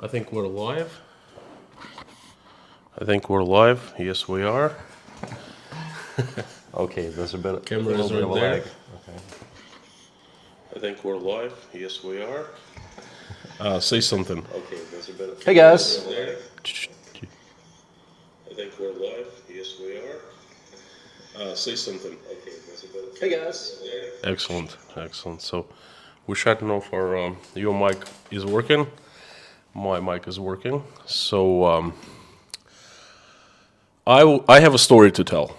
I think we're live. I think we're live. Yes, we are. Okay, there's a bit. Cameras are there. Okay. I think we're live. Yes, we are. Say something. Okay, there's a bit. Hey guys. I think we're live. Yes, we are. Say something. Okay, there's a bit. Hey guys. Excellent, excellent. So we should know if your mic is working. My mic is working. So I have a story to tell.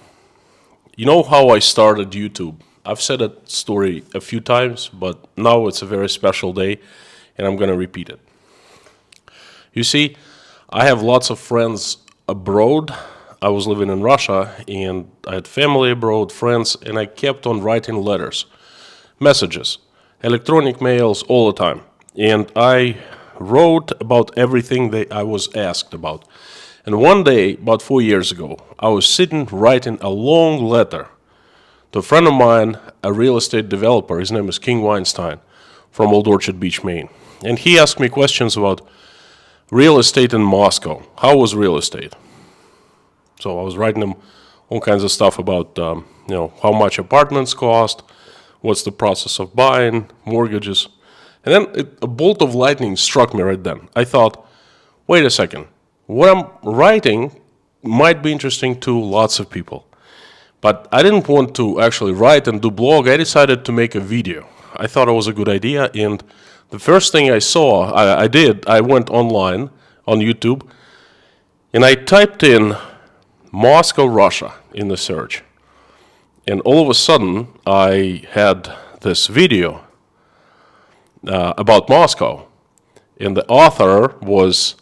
You know how I started YouTube? I've said that story a few times, but now it's a very special day, and I'm going to repeat it. You see, I have lots of friends abroad. I was living in Russia, and I had family abroad, friends, and I kept on writing letters, messages, electronic mails all the time. And I wrote about everything that I was asked about. And one day, about 4 years ago, I was sitting writing a long letter to a friend of mine, a real estate developer. His name is King Weinstein from Old Orchard Beach, Maine. And he asked me questions about real estate in Moscow. How was real estate? So I was writing him all kinds of stuff about, how much apartments cost, what's the process of buying, mortgages. And then a bolt of lightning struck me right then. I thought, wait a second, what I'm writing might be interesting to lots of people. But I didn't want to actually write and do blog. I decided to make a video. I thought it was a good idea, and the first thing I saw, I went online on YouTube, and I typed in Moscow, Russia in the search. And all of a sudden, I had this video about Moscow. And the author was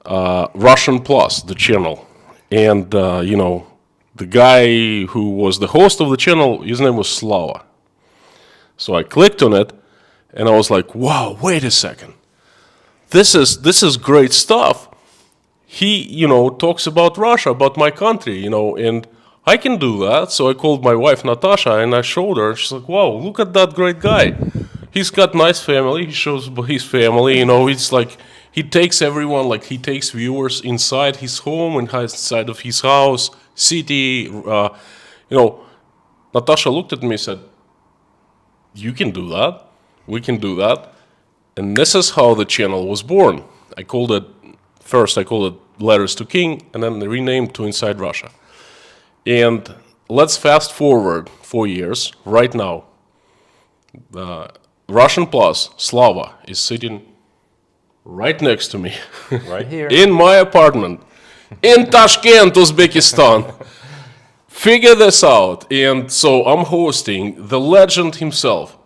Russian Plus, the channel. And, the guy who was the host of the channel, his name was Slava. So I clicked on it, and I was like, wow, wait a second. This is great stuff. He, talks about Russia, about my country, and I can do that. So I called my wife, Natasha, and I showed her. She's like, wow, look at that great guy. He's got nice family. He shows his family, it's like he takes everyone, like he takes viewers inside his home, inside of his house, city. Natasha looked at me and said, you can do that. We can do that. And this is how the channel was born. I called it Letters to King, and then renamed to Inside Russia. And let's fast forward 4 years. Right now, Russian Plus, Slava, is sitting right next to me. Right here. In my apartment. In Tashkent, Uzbekistan. Figure this out. And so I'm hosting the legend himself,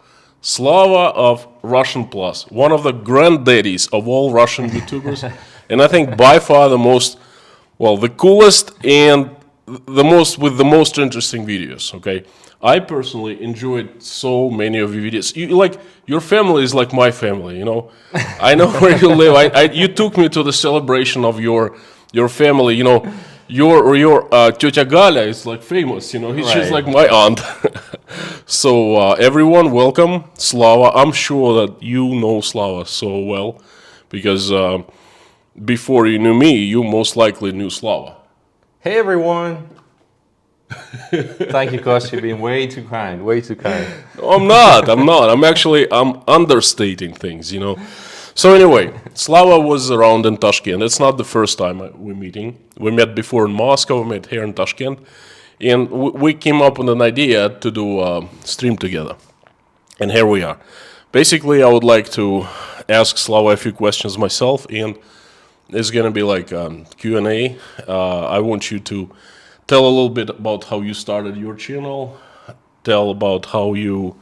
Slava of Russian Plus, one of the granddaddies of all Russian YouTubers. And I think by far the coolest and with the most interesting videos, okay? I personally enjoyed so many of your videos. Your family is like my family, I know where you live. You took me to the celebration of your family, your Teta Galia is like famous, she's like my aunt. So everyone, welcome, Slava. I'm sure that you know Slava so well because before you knew me, you most likely knew Slava. Hey everyone. Thank you, Kos. You're being way too kind. Way too kind. No, I'm not. I'm understating things, So anyway, Slava was around in Tashkent. It's not the first time we're meeting. We met before in Moscow, we met here in Tashkent. And we came up with an idea to do a stream together. And here we are. Basically, I would like to ask Slava a few questions myself, and it's going to be like Q&A. I want you to tell a little bit about how you started your channel, tell about how you,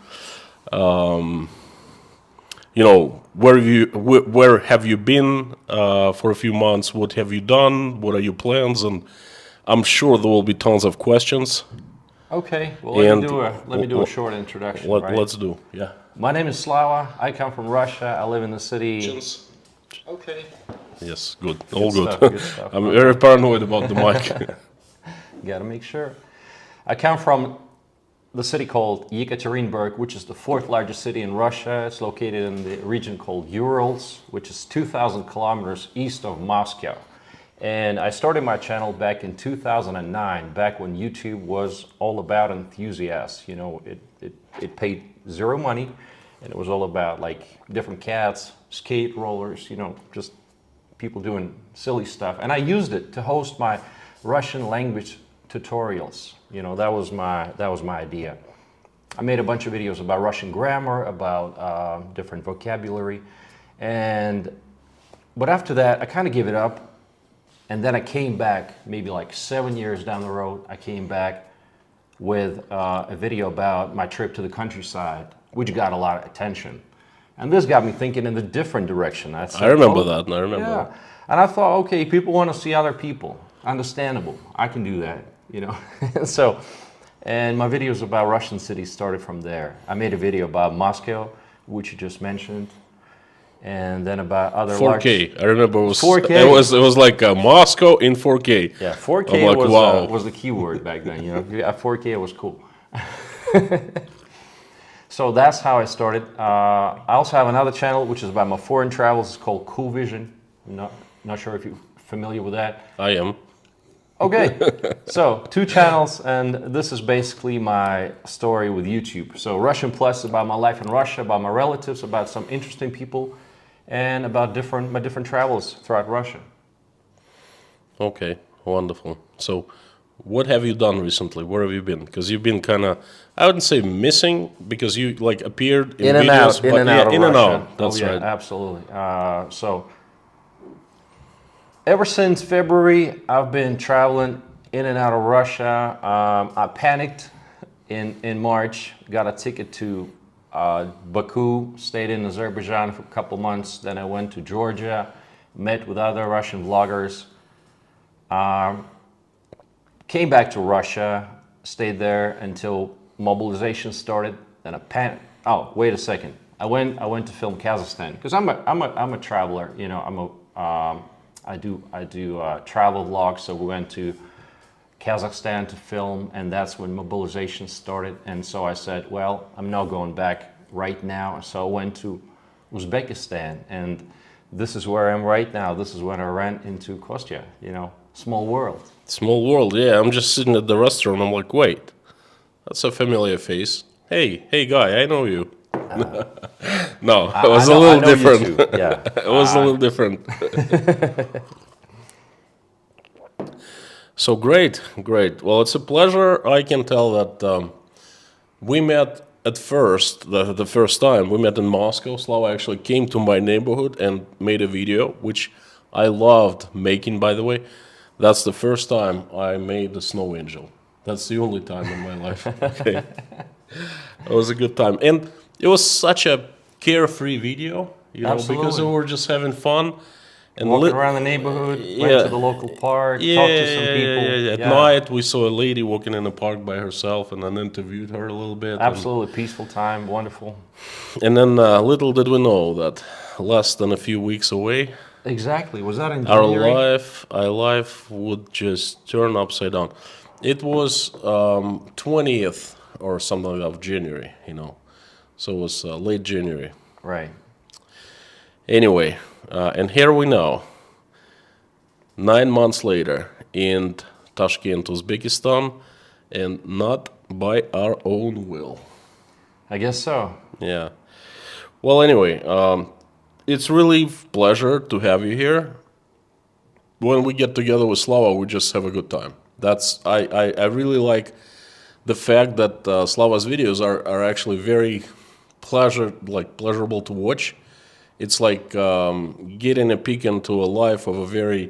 where have you been for a few months, what have you done, what are your plans, and I'm sure there will be tons of questions. Okay, well let me do a short introduction. Let's do, yeah. My name is Slava. I come from Russia. I live in the city. Okay. Yes, good. All good. Good stuff. I'm very paranoid about the mic. Gotta make sure. I come from the city called Yekaterinburg, which is the fourth largest city in Russia. It's located in the region called Urals, which is 2,000 kilometers east of Moscow. And I started my channel back in 2009, back when YouTube was all about enthusiasts. You know, it paid zero money, and it was all about like different cats, skate rollers, you know, just people doing silly stuff. And I used it to host my Russian language tutorials. You know, that was my idea. I made a bunch of videos about Russian grammar, about different vocabulary, but after that, I kind of gave it up. And then I came back, maybe like 7 years down the road, I came back with a video about my trip to the countryside, which got a lot of attention. And this got me thinking in a different direction. I remember that, I remember yeah. that. And I thought, okay, people want to see other people. Understandable. I can do that, you know. And my videos about Russian cities started from there. I made a video about Moscow, which you just mentioned. And then about other 4K. I remember it was 4K. It was like Moscow in 4K. Yeah, 4K like, was wow. Was the key word back then. You know, 4K was cool. So that's how I started. I also have another channel which is about my foreign travels. It's called Cool Vision. Not sure if you're familiar with that. I am. Okay, so 2 channels, and this is basically my story with YouTube. So Russian Plus is about my life in Russia, about my relatives, about some interesting people, and about my different travels throughout Russia. Okay, wonderful. So what have you done recently? Where have you been? Because you've been kind of, I wouldn't say missing, because you like appeared in videos, in and out of in Russia. and out. That's yeah, right. Absolutely. So ever since February, I've been traveling in and out of Russia. I panicked in March, got a ticket to Baku, stayed in Azerbaijan for a couple months. Then I went to Georgia, met with other Russian vloggers. Came back to Russia, stayed there until mobilization started. Then I panicked. Oh, wait a second. I went to film Kazakhstan because I'm a traveler. You know, I do travel vlogs. So we went to Kazakhstan to film, and that's when mobilization started. And so I said, well, I'm not going back right now. So I went to Uzbekistan, and this is where I am right now. This is when I ran into Kostya. You know, small world. Small world, yeah. I'm just sitting at the restaurant. I'm like, wait, that's a familiar face. Hey, guy, I know you. No, it was a little different. Yeah, it was a little different. So great. Well, it's a pleasure. I can tell that we met at first, the first time we met in Moscow. Slava actually came to my neighborhood and made a video, which I loved making, by the way. That's the first time I made the snow angel. That's the only time in my life. Okay. It was a good time. And it was such a carefree video, you know, because we were just having fun. And walking around the neighborhood, went to the local park, talked to some people. At night, we saw a lady walking in the park by herself, and then interviewed her a little bit. Absolutely peaceful time, wonderful. And then little did we know that less than a few weeks away, exactly. Was that in January? our life would just turn upside down. It was 20th or something like that of January, you know. So it was late January. Right. Anyway, and here we know, 9 months later in Tashkent, Uzbekistan, and not by our own will. I guess so. Yeah. Well, anyway, it's really pleasure to have you here. When we get together with Slava, we just have a good time. I really like the fact that Slava's videos are actually very pleasurable to watch. It's like getting a peek into a life of a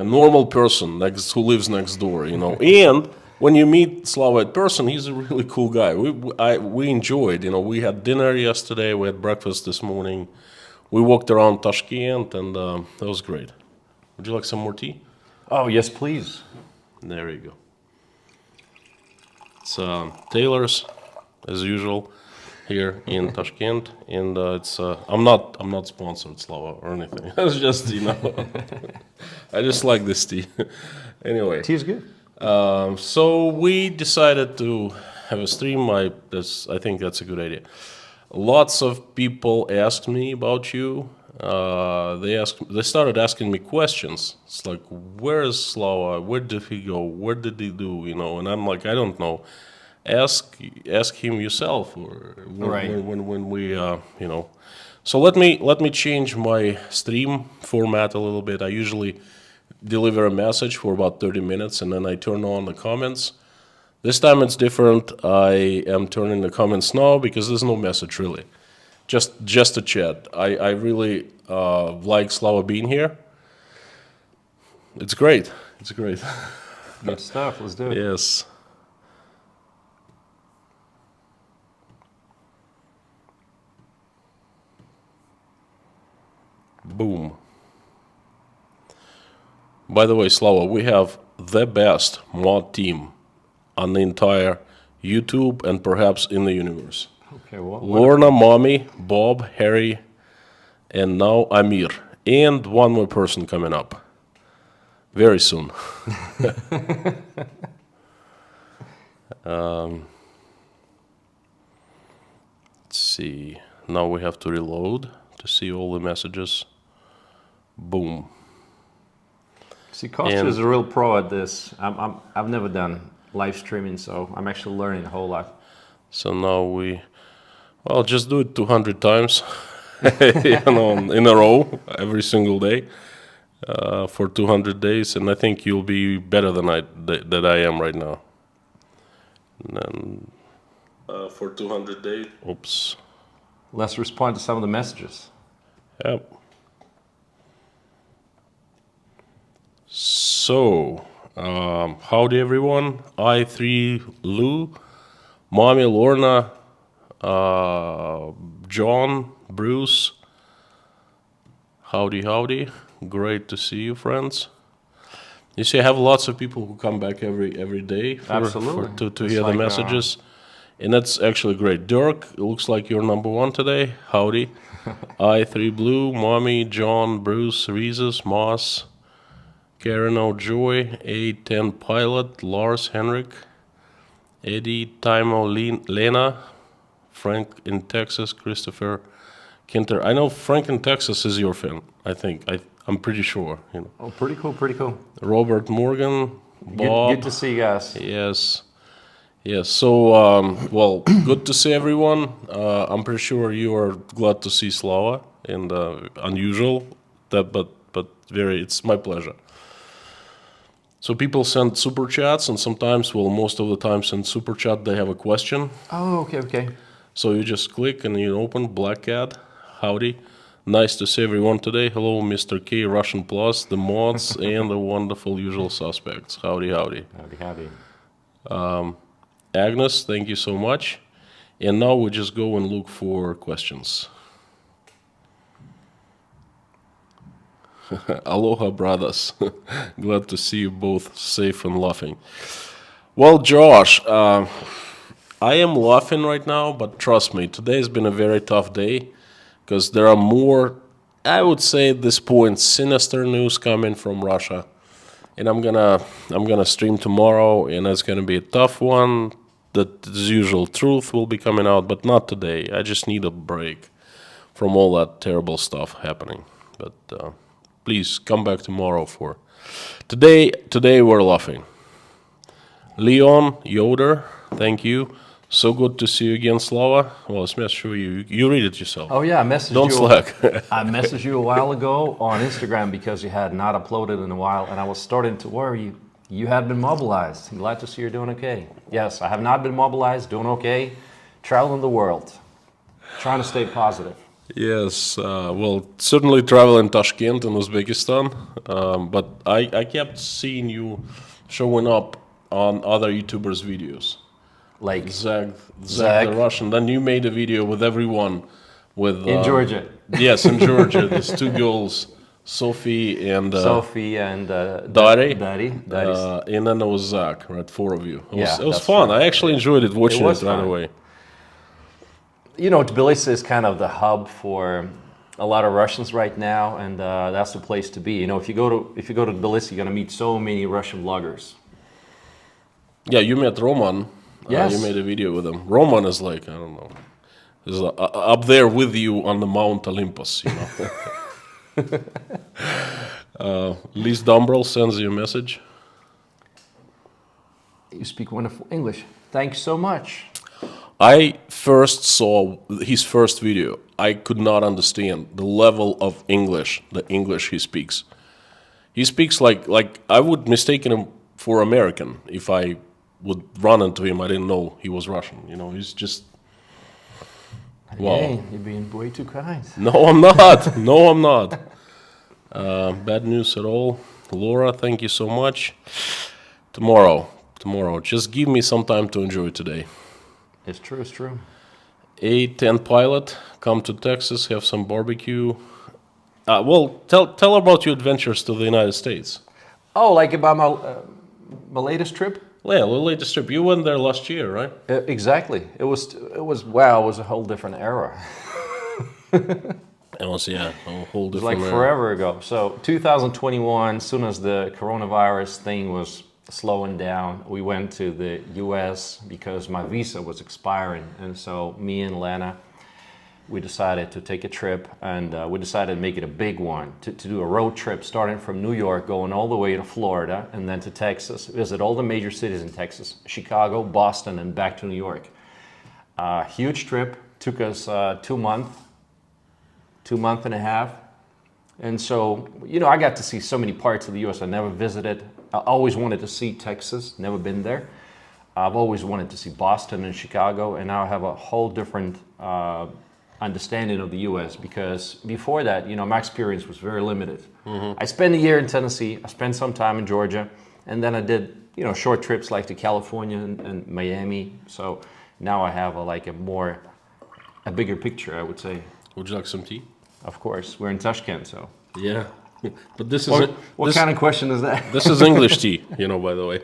normal person who lives next door, you know. And when you meet Slava in person, he's a really cool guy. We enjoyed, you know. We had dinner yesterday, we had breakfast this morning. We walked around Tashkent, and that was great. Would you like some more tea? Oh, yes, please. There you go. It's Taylor's, as usual, here in Tashkent, and it's I'm not sponsored, Slava, or anything. It's just, you know, I just like this tea. Anyway, Tea is good. so we decided to have a stream, I think that's a good idea. Lots of people asked me about you. They started asking me questions. It's like, where is Slava? Where did he go? What did he do? And I'm like, I don't know. Ask him yourself, or Right. when we So let me change my stream format a little bit. I usually deliver a message for about 30 minutes, and then I turn on the comments. This time it's different. I am turning the comments now because there's no message really, just a chat. I really like Slava being here. It's great. It's great. Good stuff. Let's do it. Yes. Boom. By the way, Slava, we have the best mod team on the entire YouTube and perhaps in the universe. Okay, well, Lorna, Mommy, Bob, Harry, and now Amir. And one more person coming up. Very soon. Let's see. Now we have to reload to see all the messages. Boom. see, Kostya is a real pro at this. I've never done live streaming, so I'm actually learning a whole lot. So now just do it 200 times, in a row, every single day, for 200 days, and I think you'll be better than I am right now. And then for 200 days, oops. Let's respond to some of the messages. Yep. So, howdy everyone. I3 Lou, Mommy Lorna, John, Bruce. Howdy. Great to see you, friends. You see, I have lots of people who come back every day Absolutely. to hear the messages. And that's actually great. Dirk, it looks like you're number one today. Howdy. I3 Blue, Mommy, John, Bruce, Reeses, Moss, Karen O'Joy, A10 Pilot, Lars Henrik, Eddie, Timo, Lena, Frank in Texas, Christopher, Kinter. I know Frank in Texas is your fan, I think. I'm pretty sure. Oh, pretty cool. Robert Morgan, Bob. Good to see you guys. Yes. So, good to see everyone. I'm pretty sure you are glad to see Slava, and unusual, but it's my pleasure. So people send super chats, and sometimes, most of the time, send super chat. They have a question. Oh, okay. So you just click and you open Black Cat. Howdy. Nice to see everyone today. Hello, Mr. K, Russian Plus, the mods, and the wonderful usual suspects. Howdy. Howdy. Agnes, thank you so much. And now we just go and look for questions. Aloha, brothers. Glad to see you both safe and laughing. Well, Josh, I am laughing right now, but trust me, today has been a very tough day because there are more, I would say at this point, sinister news coming from Russia. And I'm gonna stream tomorrow, and it's gonna be a tough one. The usual truth will be coming out, but not today. I just need a break from all that terrible stuff happening. But please come back tomorrow for today. Today we're laughing. Leon Yoder, thank you. So good to see you again, Slava. Well, it's message for you. You read it yourself. Oh yeah, I messaged Don't you. slack. I messaged you a while ago on Instagram because you had not uploaded in a while, and I was starting to worry. You had been mobilized. I'm glad to see you're doing okay. Yes, I have not been mobilized, doing okay. Traveling the world, trying to stay positive. Yes, certainly travel in Tashkent in Uzbekistan, but I kept seeing you showing up on other YouTubers' videos. Like Zag the Russian. Then you made a video with everyone with in Georgia. Yes, in Georgia. There's two girls, Sophie and Dari. and then there was Zach, right? Four of you. It was that's fun. right. I actually enjoyed it watching was it right fun. away. You know, Tbilisi is kind of the hub for a lot of Russians right now, and that's the place to be. You know, if you go to Tbilisi, you're gonna meet so many Russian vloggers. Yeah, you met Roman Yes. You made a video with him. Roman is like, I don't know, is up there with you on the Mount Olympus, you know. Liz Dumbrell sends you a message. You speak wonderful English. Thanks so much. I first saw his first video. I could not understand the level of English, the English he speaks. He speaks like I would mistaken him for American if I would run into him. I didn't know he was Russian. You know, he's just wow. Hey, you're being way too kind. No, I'm not. No, I'm not. Bad news at all. Laura, thank you so much. Tomorrow. Just give me some time to enjoy today. It's true, it's true. A10 pilot, come to Texas, have some barbecue. Well, tell about your adventures to the United States. Oh, like about my latest trip? Yeah, the latest trip. You went there last year, right? Exactly. It was wow. It was a whole different era. It was a whole different. Like forever ago. So 2021, as soon as the coronavirus thing was slowing down, we went to the U.S. because my visa was expiring, and so me and Lana, we decided to take a trip, and we decided to make it a big one, to do a road trip starting from New York, going all the way to Florida, and then to Texas, visit all the major cities in Texas, Chicago, Boston, and back to New York. Huge trip, took us 2 months, 2 months and a half. And so, you know, I got to see so many parts of the U.S. I never visited. I always wanted to see Texas, never been there. I've always wanted to see Boston and Chicago, and now I have a whole different understanding of the U.S. because before that, you know, my experience was very limited. I spent a year in Tennessee, I spent some time in Georgia, and then I did, you know, short trips like to California and Miami. So now I have a bigger picture, I would say. Would you like some tea? Of course, we're in Tashkent, so. Yeah, but this is what kind of question is that? This is English tea, you know, by the way.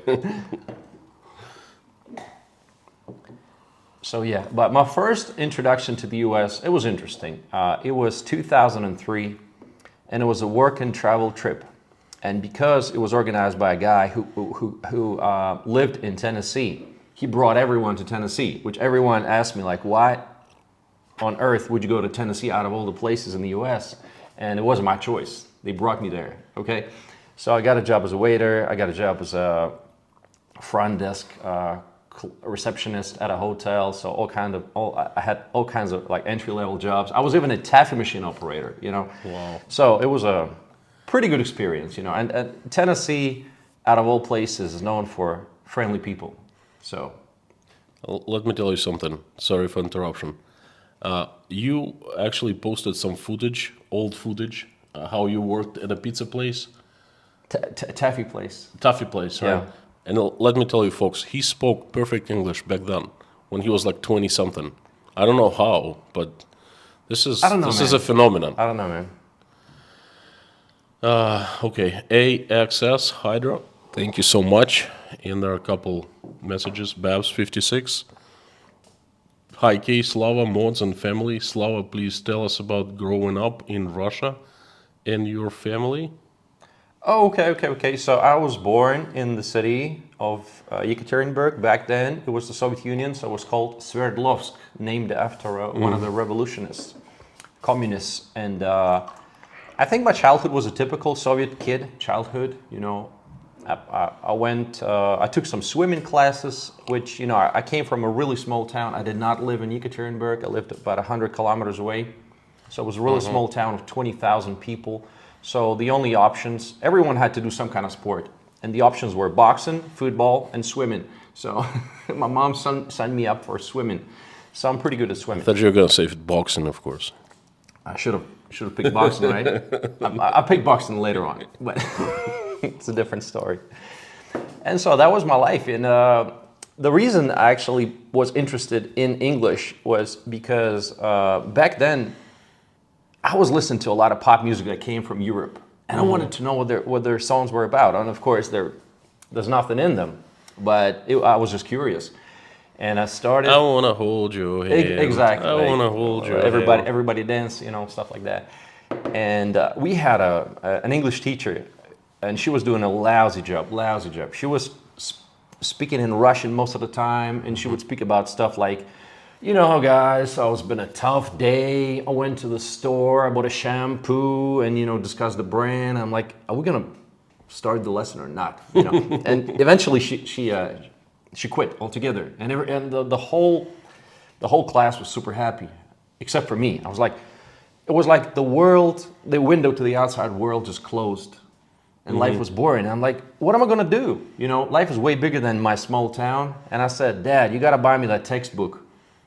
So yeah, but my first introduction to the U.S., it was interesting. It was 2003, and it was a work and travel trip. And because it was organized by a guy who lived in Tennessee, he brought everyone to Tennessee, which everyone asked me, like, why on earth would you go to Tennessee out of all the places in the U.S.? And it wasn't my choice. They brought me there, okay? So I got a job as a waiter. I got a job as a front desk receptionist at a hotel. So I had all kinds of like entry-level jobs. I was even a taffy machine operator, you know? Wow. So it was a pretty good experience, you know? And Tennessee, out of all places, is known for friendly people, so. Let me tell you something. Sorry for interruption. You actually posted some footage, old footage, how you worked at a pizza place. Taffy place. Taffy place, right? Yeah. And let me tell you, folks, he spoke perfect English back then, when he was like 20-something. I don't know how, but this is a phenomenon. I don't know, man. Okay, AXS Hydra, thank you so much. And there are a couple messages. Babs56. Hi, K, Slava, mods, and family. Slava, please tell us about growing up in Russia and your family. Oh, okay. So I was born in the city of Yekaterinburg. Back then, it was the Soviet Union, so it was called Sverdlovsk, named after one of the revolutionists, communists. And I think my childhood was a typical Soviet kid childhood. You know, I took some swimming classes, which, you know, I came from a really small town. I did not live in Yekaterinburg. I lived about 100 kilometers away. So it was a really small town of 20,000 people. So the only options, everyone had to do some kind of sport. And the options were boxing, football, and swimming. So my mom signed me up for swimming. So I'm pretty good at swimming. I thought you were going to say boxing, of course. I should have picked boxing, right? I picked boxing later on, but it's a different story. And so that was my life. And the reason I actually was interested in English was because back then, I was listening to a lot of pop music that came from Europe, and I wanted to know what their songs were about. And of course, there's nothing in them, but I was just curious, and I started. I want to hold your hand. Exactly. I want to hold your hand. Everybody dance, you know, stuff like that. And we had an English teacher, and she was doing a lousy job. She was speaking in Russian most of the time, and she would speak about stuff like, you know, guys, so it's been a tough day. I went to the store, I bought a shampoo, and, you know, discussed the brand. I'm like, are we gonna start the lesson or not? You know, and eventually she quit altogether, and the whole class was super happy, except for me. I was like, it was like the window to the outside world just closed, and life was boring. I'm like, what am I gonna do? You know, life is way bigger than my small town. And I said, Dad, you gotta buy me that textbook,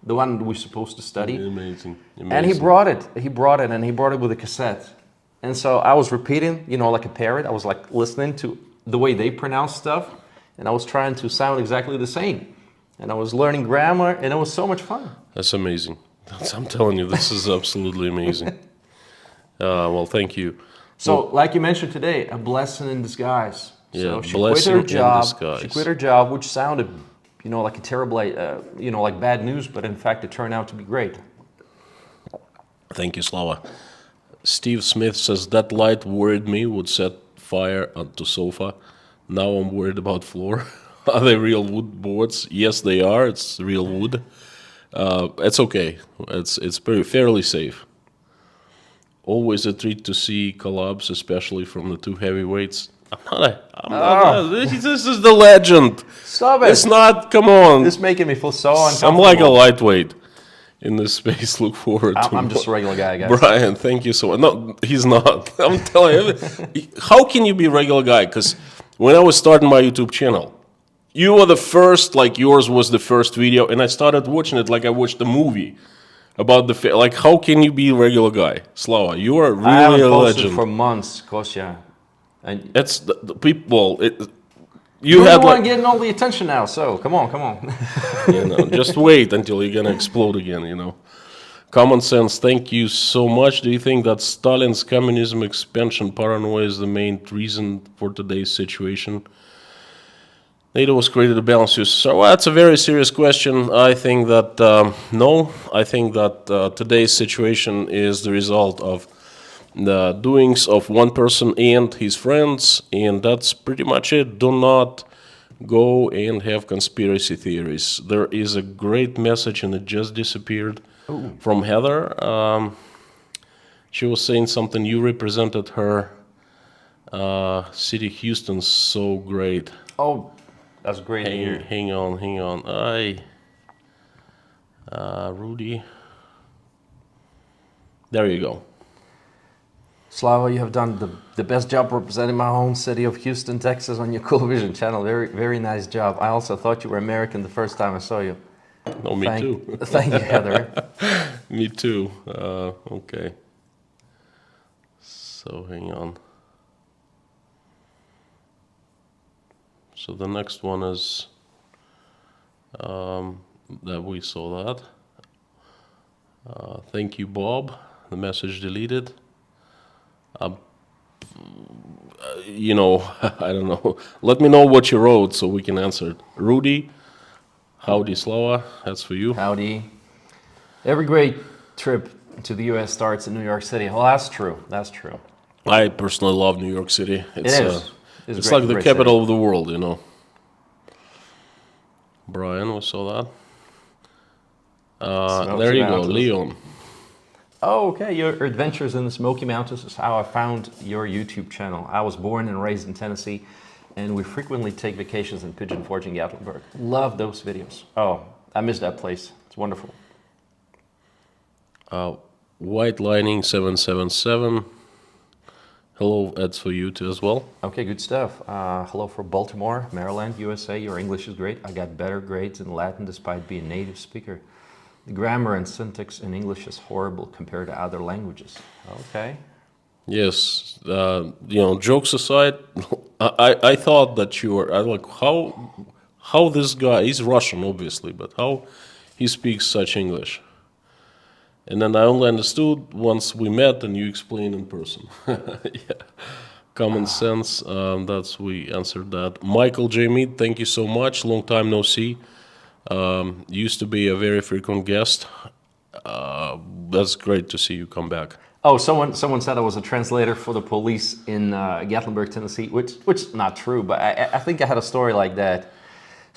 the one we're supposed to study. Amazing. And he brought it. He brought it with a cassette. And so I was repeating, you know, like a parrot. I was like listening to the way they pronounce stuff, and I was trying to sound exactly the same. And I was learning grammar, and it was so much fun. That's amazing. I'm telling you, this is absolutely amazing. Well, thank you. So, like you mentioned today, a blessing in disguise. Yeah, so she blessing quit her job. in disguise. She quit her job, which sounded, you know, like a terrible, you know, like bad news, but in fact, it turned out to be great. Thank you, Slava. Steve Smith says, that light worried me, would set fire onto sofa. Now I'm worried about floor. Are they real wood boards? Yes, they are. It's real wood. It's okay. It's fairly safe. Always a treat to see collabs, especially from the two heavyweights. This is the legend. Stop it. It's not, come on. This is making me feel so uncomfortable. I'm like a lightweight in this space. Look forward to I'm just a regular guy, guys. Brian, thank you so much. No, he's not. I'm telling you. How can you be a regular guy? Because when I was starting my YouTube channel, you were the first, like yours was the first video, and I started watching it like I watched a movie about the, like, how can you be a regular guy? Slava, you are I haven't really a posted legend. for months, Kostya. And That's the people, you you're had the one like, getting all the attention now, so come on. you know, just wait until you're gonna explode again, you know. Common sense, thank you so much. Do you think that Stalin's communism expansion paranoia is the main reason for today's situation? NATO was created to balance you. So that's a very serious question. I think that, no. I think that today's situation is the result of the doings of one person and his friends, and that's pretty much it. Do not go and have conspiracy theories. There is a great message, and it just disappeared, from Heather. She was saying something. You represented her city, Houston, so great. Oh, that's great to hear. Hang on. Rudy. There you go. Slava, you have done the best job representing my home city of Houston, Texas on your Cool Vision channel. Very, very nice job. I also thought you were American the first time I saw you. No, me too. Thank you, Heather. Me too. Okay. So hang on. So the next one is that we saw that. Thank you, Bob. The message deleted. You know, I don't know. Let me know what you wrote so we can answer it. Rudy, howdy, Slava. That's for you. Howdy. Every great trip to the U.S. starts in New York City. Well, that's true. That's true. I personally love New York City. It's, it is. It's like the capital of the world, you know. Brian, we saw that. There you go, Leon. Oh, okay. Your adventures in the Smoky Mountains is how I found your YouTube channel. I was born and raised in Tennessee, and we frequently take vacations in Pigeon Forge in Gatlinburg. Love those videos. Oh, I miss that place. It's wonderful. White Lining 777. Hello, that's for you too as well. Okay, good stuff. Hello for Baltimore, Maryland, USA. Your English is great. I got better grades in Latin despite being a native speaker. The grammar and syntax in English is horrible compared to other languages. Okay. Yes, you know, jokes aside, I thought that you were, I like, how this guy, he's Russian obviously, but how he speaks such English. And then I only understood once we met and you explained in person. Yeah. Common sense, that's, we answered that. Michael J. Mead, thank you so much, long time no see. Used to be a very frequent guest. That's great to see you come back. Oh, someone said I was a translator for the police in Gatlinburg, Tennessee, which is not true, but I think I had a story like that.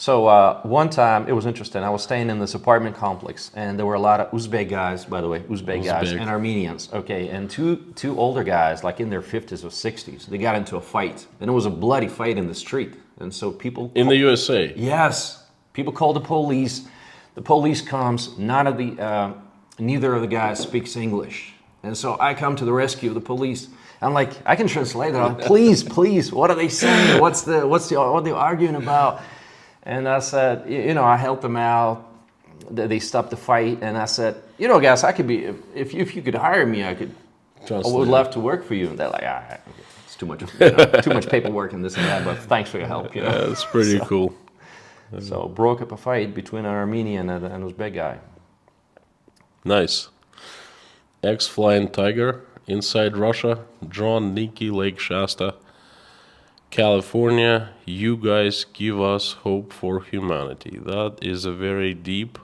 So one time, it was interesting. I was staying in this apartment complex, and there were a lot of Uzbek guys, by the way, Uzbek guys, and Armenians. Okay, and two older guys, like in their 50s or 60s, they got into a fight, and it was a bloody fight in the street. And so people In the USA. yes, people called the police. The police comes. Neither of the guys speaks English, and so I come to the rescue of the police. I'm like, I can translate it. I'm like, please, what are they saying? What are they arguing about? And I said, I helped them out. They stopped the fight, and I said, guys, I could be if you could hire me, I would love to work for you. And they're like, okay, it's too much, too much paperwork and this and that. But thanks for your help. Yeah, it's pretty cool. So broke up a fight between an Armenian and an Uzbek guy. Nice. Ex-Flying Tiger, Inside Russia, John, Nikki, Lake Shasta, California. You guys give us hope for humanity. That is a very deep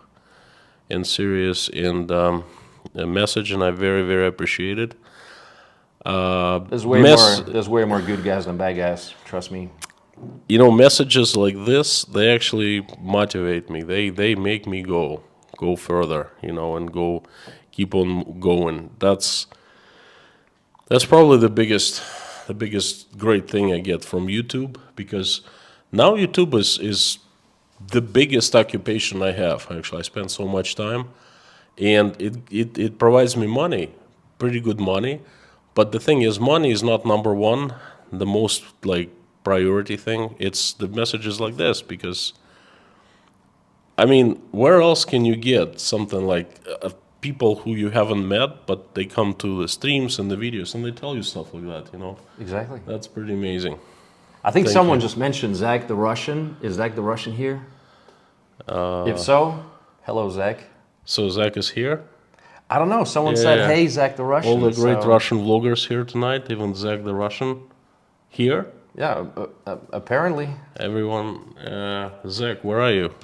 and serious and a message, and I very, very appreciate it. There's way more good guys than bad guys. Trust me. Messages like this, they actually motivate me. They make me go further, and keep on going. That's probably the biggest great thing I get from YouTube, because now YouTube is the biggest occupation I have. Actually, I spend so much time, and it provides me money, pretty good money. But the thing is, money is not number one, the most priority thing. It's the messages like this, because where else can you get something like people who you haven't met, but they come to the streams and the videos and they tell you stuff like that, Exactly. That's pretty amazing. I think someone just mentioned Zach the Russian. Is Zach the Russian here? If so, hello, Zach. So Zach is here. I don't know. Someone said, hey, Zach the Russian. All the great Russian vloggers here tonight, even Zach the Russian here. Yeah, apparently. Everyone, Zach, where are you?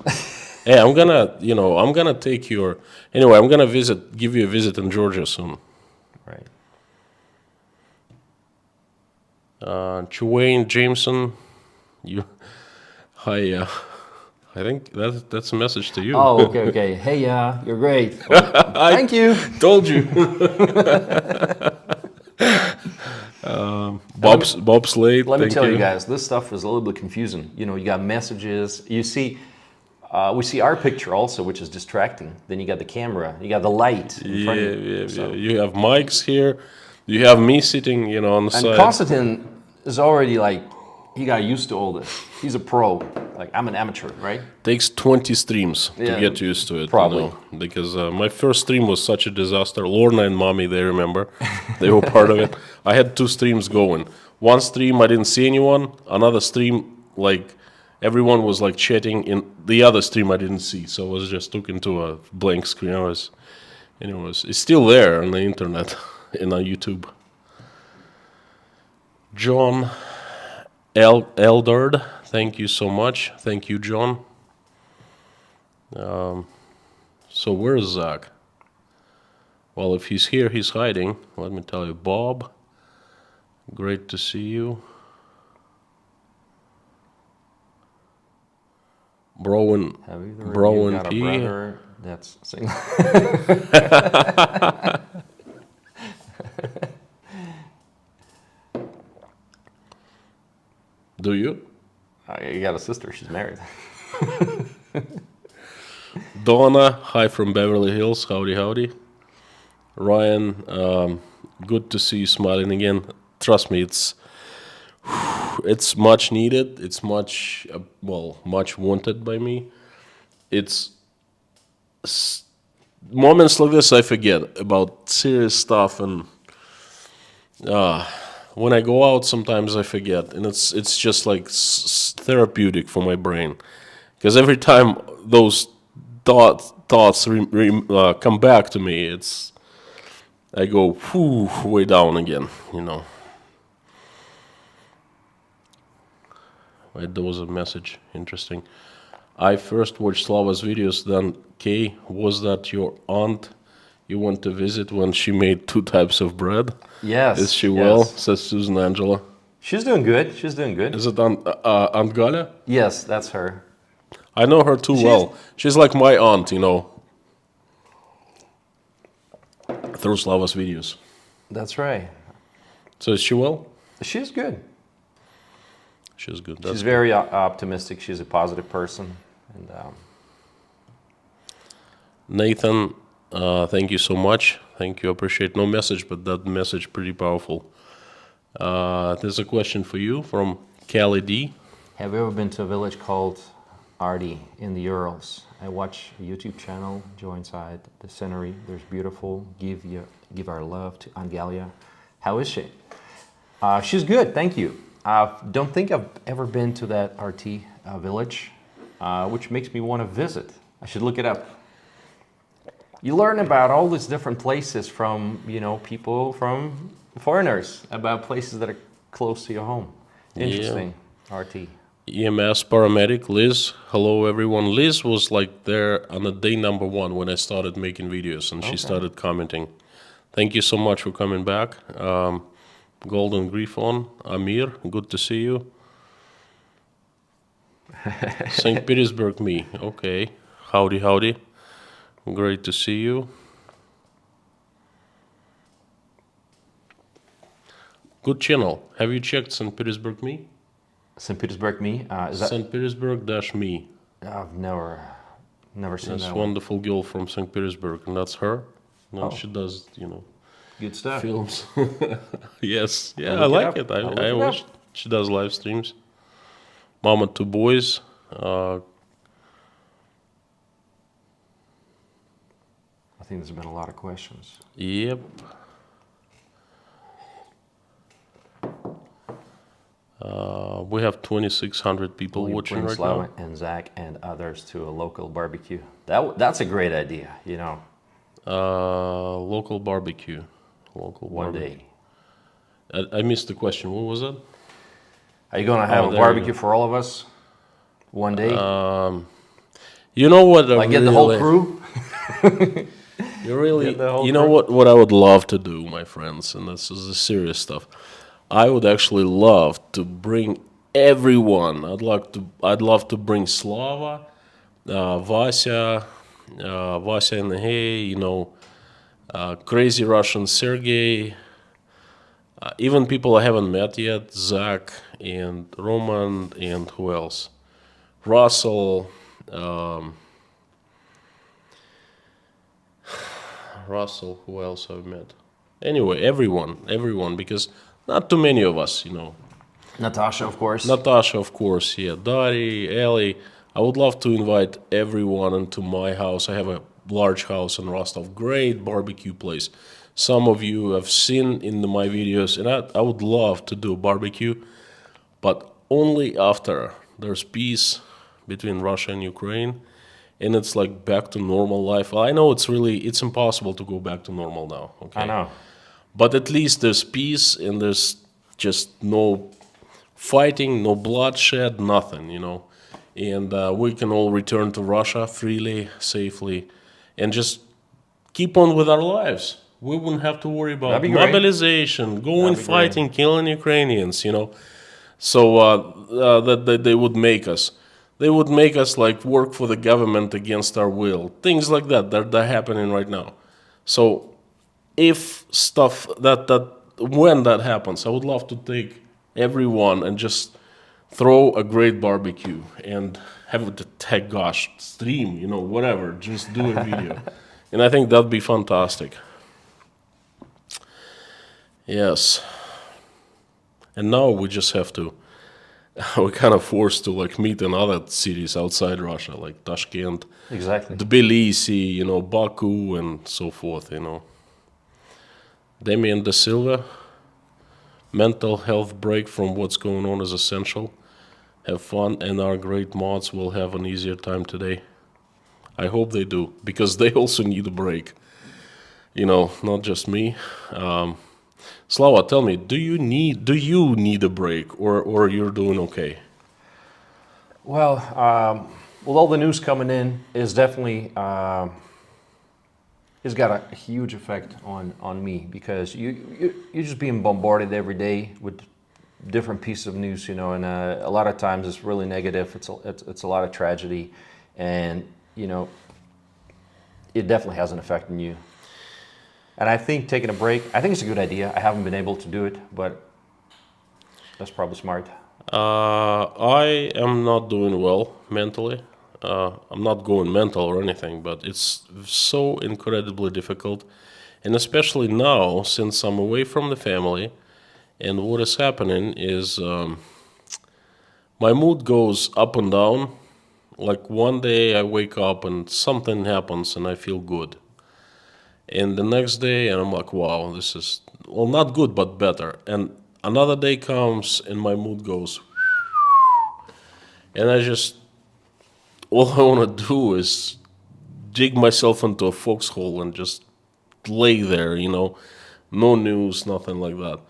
Hey, I'm gonna take your. Anyway, I'm gonna give you a visit in Georgia soon. Right. Chuane Jameson, hi. I think that's a message to you. Oh, okay. Hey, you're great. Thank you. Told you. Bob Slade. Let me tell you guys, this stuff is a little bit confusing. You got messages. You see. We see our picture also, which is distracting. Then you got the camera, you got the light in front of you. Yeah. You have mics here. You have me sitting, on the side. And Konstantin is already he got used to all this. He's a pro. I'm an amateur, right? Takes 20 streams to get used to it. Probably. Because my first stream was such a disaster. Lorna and Mommy, they remember. They were part of it. I had 2 streams going. One stream, I didn't see anyone. Another stream, everyone was chatting. In the other stream, I didn't see, so I was just looking to a blank screen. It's still there on the internet and on YouTube. John Eldard, thank you so much. Thank you, John. So where is Zach? Well, if he's here, he's hiding. Let me tell you, Bob. Great to see you. Bro and P. That's single. Do you? You got a sister. She's married. Donna, hi from Beverly Hills. Howdy. Ryan, good to see you smiling again. Trust me, it's much needed. It's much wanted by me. It's moments like this I forget about serious stuff, and when I go out, sometimes I forget, and it's just therapeutic for my brain, because every time those thoughts come back to me, I go way down again, Wait, there was a message. Interesting. I first watched Slava's videos, then Kay, was that your aunt you went to visit when she made 2 types of bread? Yes. Is she well? Says Susan Angela. She's doing good. Is it Aunt Galia? Yes, that's her. I know her too well. She's like my aunt, you know, through Slava's videos. That's right. So is she well? She's good. She's good. She's That's very optimistic. She's a positive person. And Nathan, thank you so much. Thank you. Appreciate no message, but that message pretty powerful. There's a question for you from Callie D. have you ever been to a village called Arty in the Urals? I watch a YouTube channel, Joe Inside the Scenery. There's beautiful. Give our love to Angalia. How is she? She's good, thank you. I don't think I've ever been to that RT village, which makes me want to visit. I should look it up. You learn about all these different places from, you know, people, from foreigners, about places that are close to your home. Interesting, RT. EMS paramedic Liz. Hello everyone. Liz was like there on the day number 1 when I started making videos, and she started commenting. Thank you so much for coming back. Golden Griffon, Amir, good to see you. St. Petersburg, me. Okay. Howdy, howdy. Great to see you. Good channel. Have you checked St. Petersburg, me? St. Petersburg, me? Is that? St. Petersburg-me. I've never seen This that one. wonderful girl from St. Petersburg, and that's her. No, she does, you know, Good stuff. films. Yes, yeah, I'll I look it like up. it. I'll look I it wish up. she does live streams. Mama, 2 boys. I think there's been a lot of questions. Yep. We have 2,600 people Will you watching bring right Slava now. and Zach and others to a local barbecue? That's a great idea, you know, Local barbecue. Local one barbecue. day. I missed the question. What was it? Are you gonna have a there you barbecue go. for all of us one day? You know what? I Like get the whole really- crew? You really, Get the whole you know crew? what I would love to do, my friends, and this is the serious stuff. I would actually love to bring everyone. I'd love to bring Slava, Vasya and Hey, you know, crazy Russian Sergey, even people I haven't met yet, Zach and Roman and who else? Russell. Russell, who else I've met? Anyway, everyone, because not too many of us, you know. Natasha, of course. Natasha, of course, yeah. Dari, Ellie. I would love to invite everyone into my house. I have a large house in Rostov, great barbecue place. Some of you have seen in my videos, and I would love to do a barbecue, but only after there's peace between Russia and Ukraine, and it's like back to normal life. I know it's impossible to go back to normal now. Okay, I know. but at least there's peace and there's just no fighting, no bloodshed, nothing, you know. And we can all return to Russia freely, safely, and just keep on with our lives. We wouldn't have to worry about That'd be great. mobilization, going That'd be fighting, killing Ukrainians, you know. So that they would make us. They would make us like work for the government against our will. Things like that, they're happening right now. So if stuff that when that happens, I would love to take everyone and just throw a great barbecue and have it, heck gosh, stream, you know, whatever, just do a video. And I think that'd be fantastic. Yes. And now we just have to, we're kind of forced to like meet in other cities outside Russia, like Tashkent, Exactly. Tbilisi, you know, Baku, and so forth, you know. Damien Da Silva, mental health break from what's going on is essential. Have fun, and our great mods will have an easier time today. I hope they do, because they also need a break. You know, not just me. Slava, tell me, do you need a break, or you're doing okay? Well, with all the news coming in, is definitely it's got a huge effect on me, because you're just being bombarded every day with different pieces of news, you know, and a lot of times it's really negative. It's a lot of tragedy, and you know, it definitely has an effect on you. And I think taking a break, I think it's a good idea. I haven't been able to do it, but that's probably smart. I am not doing well mentally. I'm not going mental or anything, but it's so incredibly difficult. And especially now, since I'm away from the family, and what is happening is my mood goes up and down. Like one day I wake up and something happens and I feel good. And the next day, and I'm like, wow, this is, well, not good, but better. And another day comes and my mood goes, and I just, all I want to do is dig myself into a foxhole and just lay there, you know, no news, nothing like that.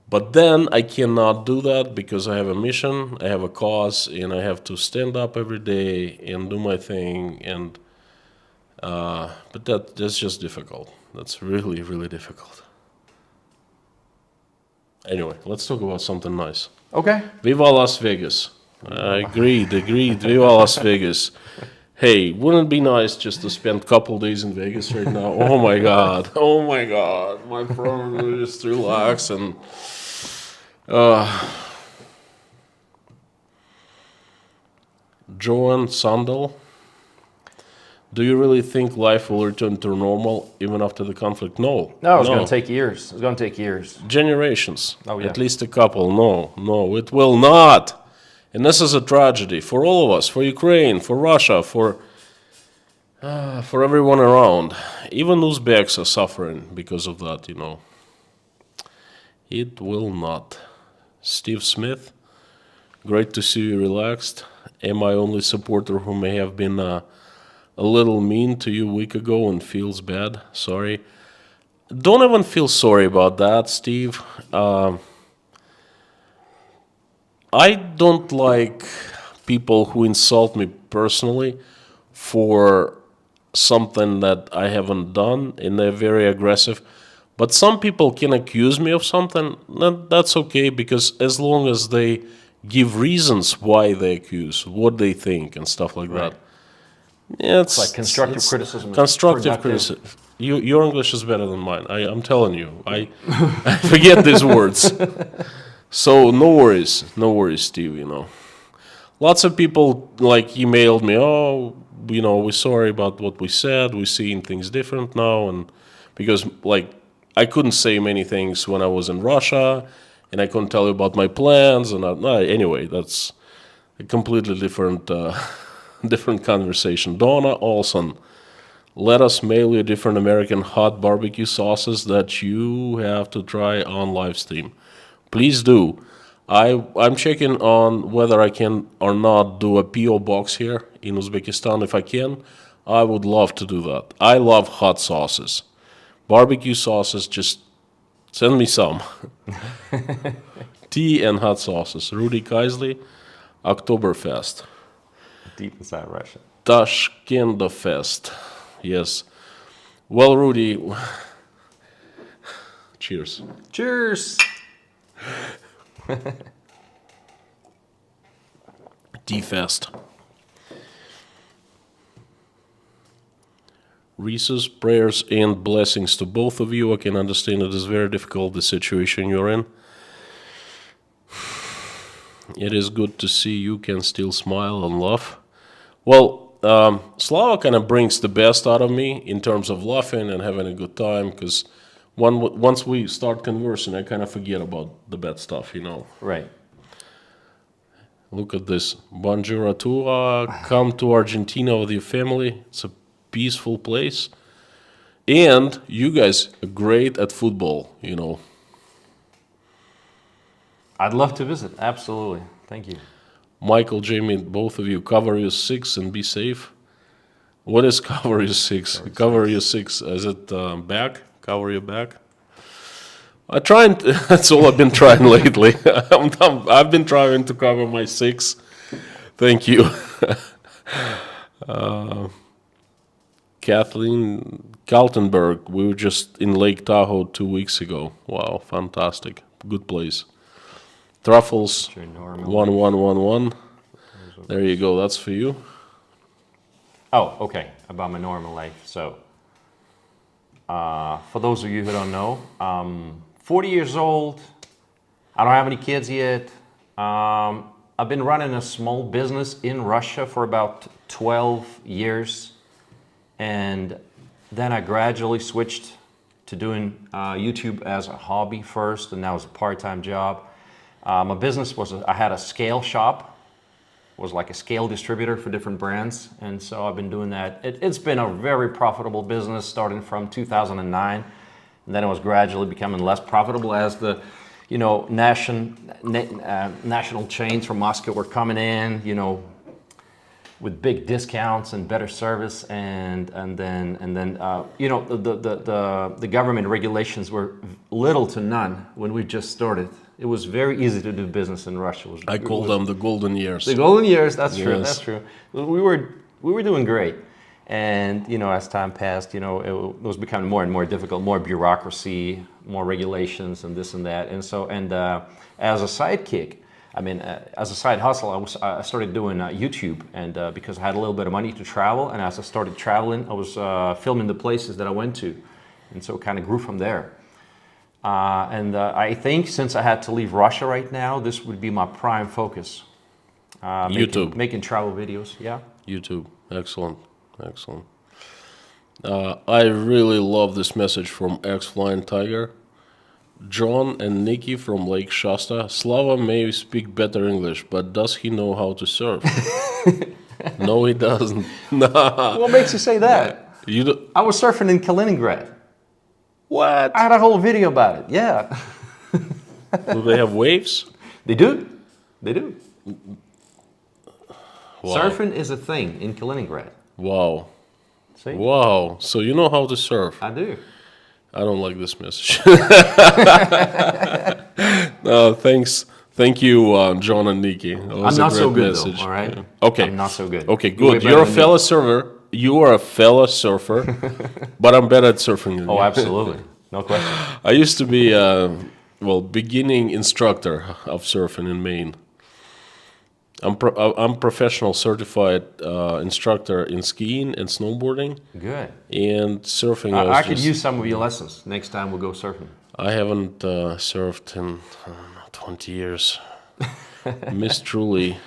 But then I cannot do that because I have a mission, I have a cause, and I have to stand up every day and do my thing. And but that's just difficult. That's really, really difficult. Anyway, let's talk about something nice. Okay. Viva Las Vegas. Agreed. Viva Las Vegas. Hey, wouldn't it be nice just to spend a couple days in Vegas right now? Oh my God. My friend will just relax and. Joan Sandel, do you really think life will return to normal even after the conflict? No. No, it's going to take years. It's going to take years. Generations. Oh, yeah. At least a couple. No, it will not. And this is a tragedy for all of us, for Ukraine, for Russia, for everyone around. Even Uzbeks are suffering because of that, you know. It will not. Steve Smith, great to see you relaxed. Am I only supporter who may have been a little mean to you a week ago and feels bad? Sorry. Don't even feel sorry about that, Steve. I don't like people who insult me personally for something that I haven't done, and they're very aggressive. But some people can accuse me of something, that's okay, because as long as they give reasons why they accuse, what they think, and stuff like that. Yeah, it's like constructive criticism. Constructive criticism. Your English is better than mine. I'm telling you. I forget these words. So no worries, Steve. You know, lots of people like emailed me. Oh, you know, we're sorry about what we said. We're seeing things different now, and because like I couldn't say many things when I was in Russia, and I couldn't tell you about my plans. And anyway, that's a completely different. Different conversation. Donna Olson, let us mail you different American hot barbecue sauces that you have to try on live stream. Please do. I'm checking on whether I can or not do a PO box here in Uzbekistan. If I can, I would love to do that. I love hot sauces. Barbecue sauces, just send me some. Tea and hot sauces. Rudy Kaisley, Oktoberfest. Deep inside Russia. Tashkentfest. Yes. Well, Rudy, cheers. Cheers. T-Fest. Reese's prayers and blessings to both of you. I can understand it is very difficult, the situation you're in. It is good to see you can still smile and laugh. Well, Slava kind of brings the best out of me in terms of laughing and having a good time, because once we start conversing, I kind of forget about the bad stuff, you know. Right. Look at this. Bonjour à tous. Come to Argentina with your family. It's a peaceful place. And you guys are great at football, you know. I'd love to visit. Absolutely. Thank you. Michael, Jamie, both of you, cover your six and be safe. What is cover your six? Cover your six. Is it back? Cover your back? I try and that's all I've been trying lately. I've been trying to cover my six. Thank you. Kathleen Kaltenberg, we were just in Lake Tahoe 2 weeks ago. Wow, fantastic. Good place. Truffles Your normal 1111. There you go. That's for you. Oh, okay. About my normal life. So, for those of you who don't know, 40 years old. I don't have any kids yet. I've been running a small business in Russia for about 12 years. And then I gradually switched to doing YouTube as a hobby first, and now as a part-time job. My business was, I had a scale shop, was like a scale distributor for different brands. And so I've been doing that. It's been a very profitable business starting from 2009. And then it was gradually becoming less profitable as the, national chains from Moscow were coming in, with big discounts and better service, and then the government regulations were little to none when we just started. It was very easy to do business in Russia. I call them the golden years. The golden years. That's true. Yes. That's true. We were doing great, and as time passed, it was becoming more and more difficult, more bureaucracy, more regulations, and this and that, and so as a sidekick. As a side hustle, I started doing YouTube, and because I had a little bit of money to travel, and as I started traveling, I was filming the places that I went to, and so it kind of grew from there. I think since I had to leave Russia right now, this would be my prime focus. YouTube. Making travel videos, yeah. YouTube. Excellent. Excellent. I really love this message from X-Flying Tiger. John and Nikki from Lake Shasta. Slava may speak better English, but does he know how to surf? No, he doesn't. Nah. What makes you say that? I was surfing in Kaliningrad. What? I had a whole video about it, yeah. Do they have waves? They do. They do. Wow. Surfing is a thing in Kaliningrad. Wow. See? Wow. So you know how to surf. I do. I don't like this message. No, thanks. Thank you, John and Nikki. I'm not so good, though, all right? Yeah. Okay. I'm not so good. Okay, good. You're a fellow surfer. You are a fellow surfer, but I'm better at surfing than you. Oh, absolutely. No question. I used to be beginning instructor of surfing in Maine. I'm professional certified instructor in skiing and snowboarding. Good. And surfing. I could use some of your lessons next time we go surfing. I haven't surfed in 20 years. Miss Truly,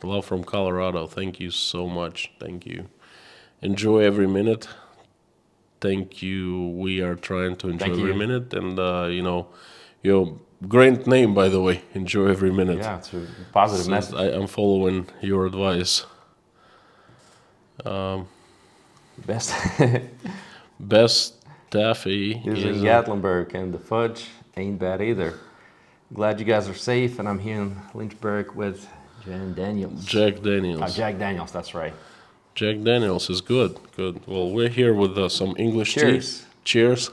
love from Colorado. Thank you so much. Thank you. Enjoy every minute. Thank you. We are trying to enjoy every minute, and your great name, by the way. Enjoy every minute. Yeah, it's a positive message. I'm following your advice. Best Best taffy is in Gatlinburg, and the fudge ain't bad either. Glad you guys are safe, and I'm here in Lynchburg with Jack Daniels. Jack Daniels. Jack Daniels, that's right. Jack Daniels is good. Good. Well, we're here with some English Cheers. tea. Cheers.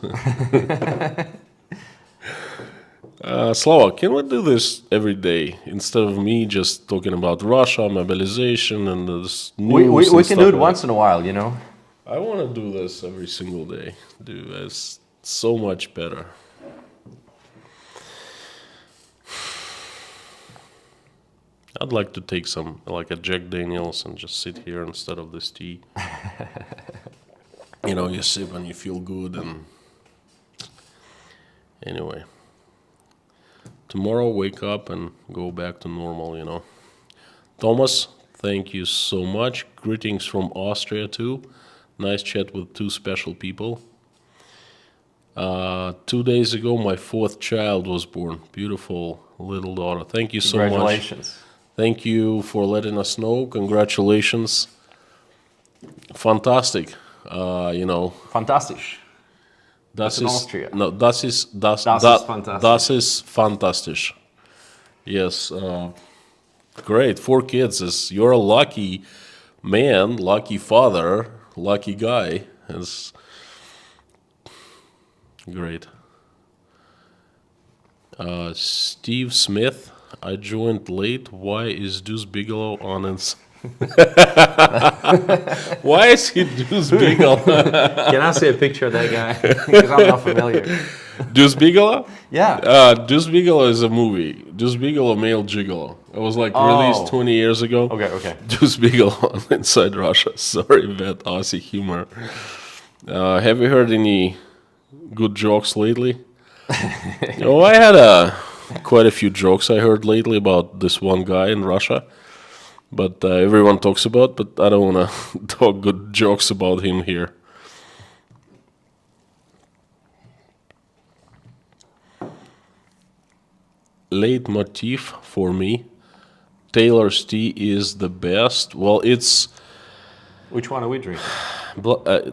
Slava, can we do this every day instead of me just talking about Russia, mobilization, and this news? We can do it once in a while, I want to do this every single day. Dude, it's so much better. I'd like to take some, like a Jack Daniels, and just sit here instead of this tea. You sip and you feel good, and anyway. Tomorrow, wake up and go back to normal, Thomas, thank you so much. Greetings from Austria, too. Nice chat with two special people. 2 days ago, my fourth child was born. Beautiful little daughter. Thank you so much. Congratulations. Thank you for letting us know. Congratulations. Fantastic. Fantastisch. Das in ist Austria. No, das ist fantastisch. Das ist fantastisch. Yes. Great. 4 kids. You're a lucky man, lucky father, lucky guy. It's great. Steve Smith, I joined late. Why is Deuce Bigelow on it? Why is he Deuce Bigelow? Can I see a picture of that guy? Because I'm not familiar. Deuce Bigalow? Yeah. Deuce Bigalow is a movie. Deuce Bigalow, Male Gigolo. It was like released 20 years ago. Okay. Deuce Bigalow on Inside Russia. Sorry, bad Aussie humor. Have you heard any good jokes lately? Oh, I had quite a few jokes I heard lately about this one guy in Russia. But everyone talks about, but I don't want to talk good jokes about him here. Leitmotif for me, Taylor's tea is the best. Well, it's Which one are we drinking?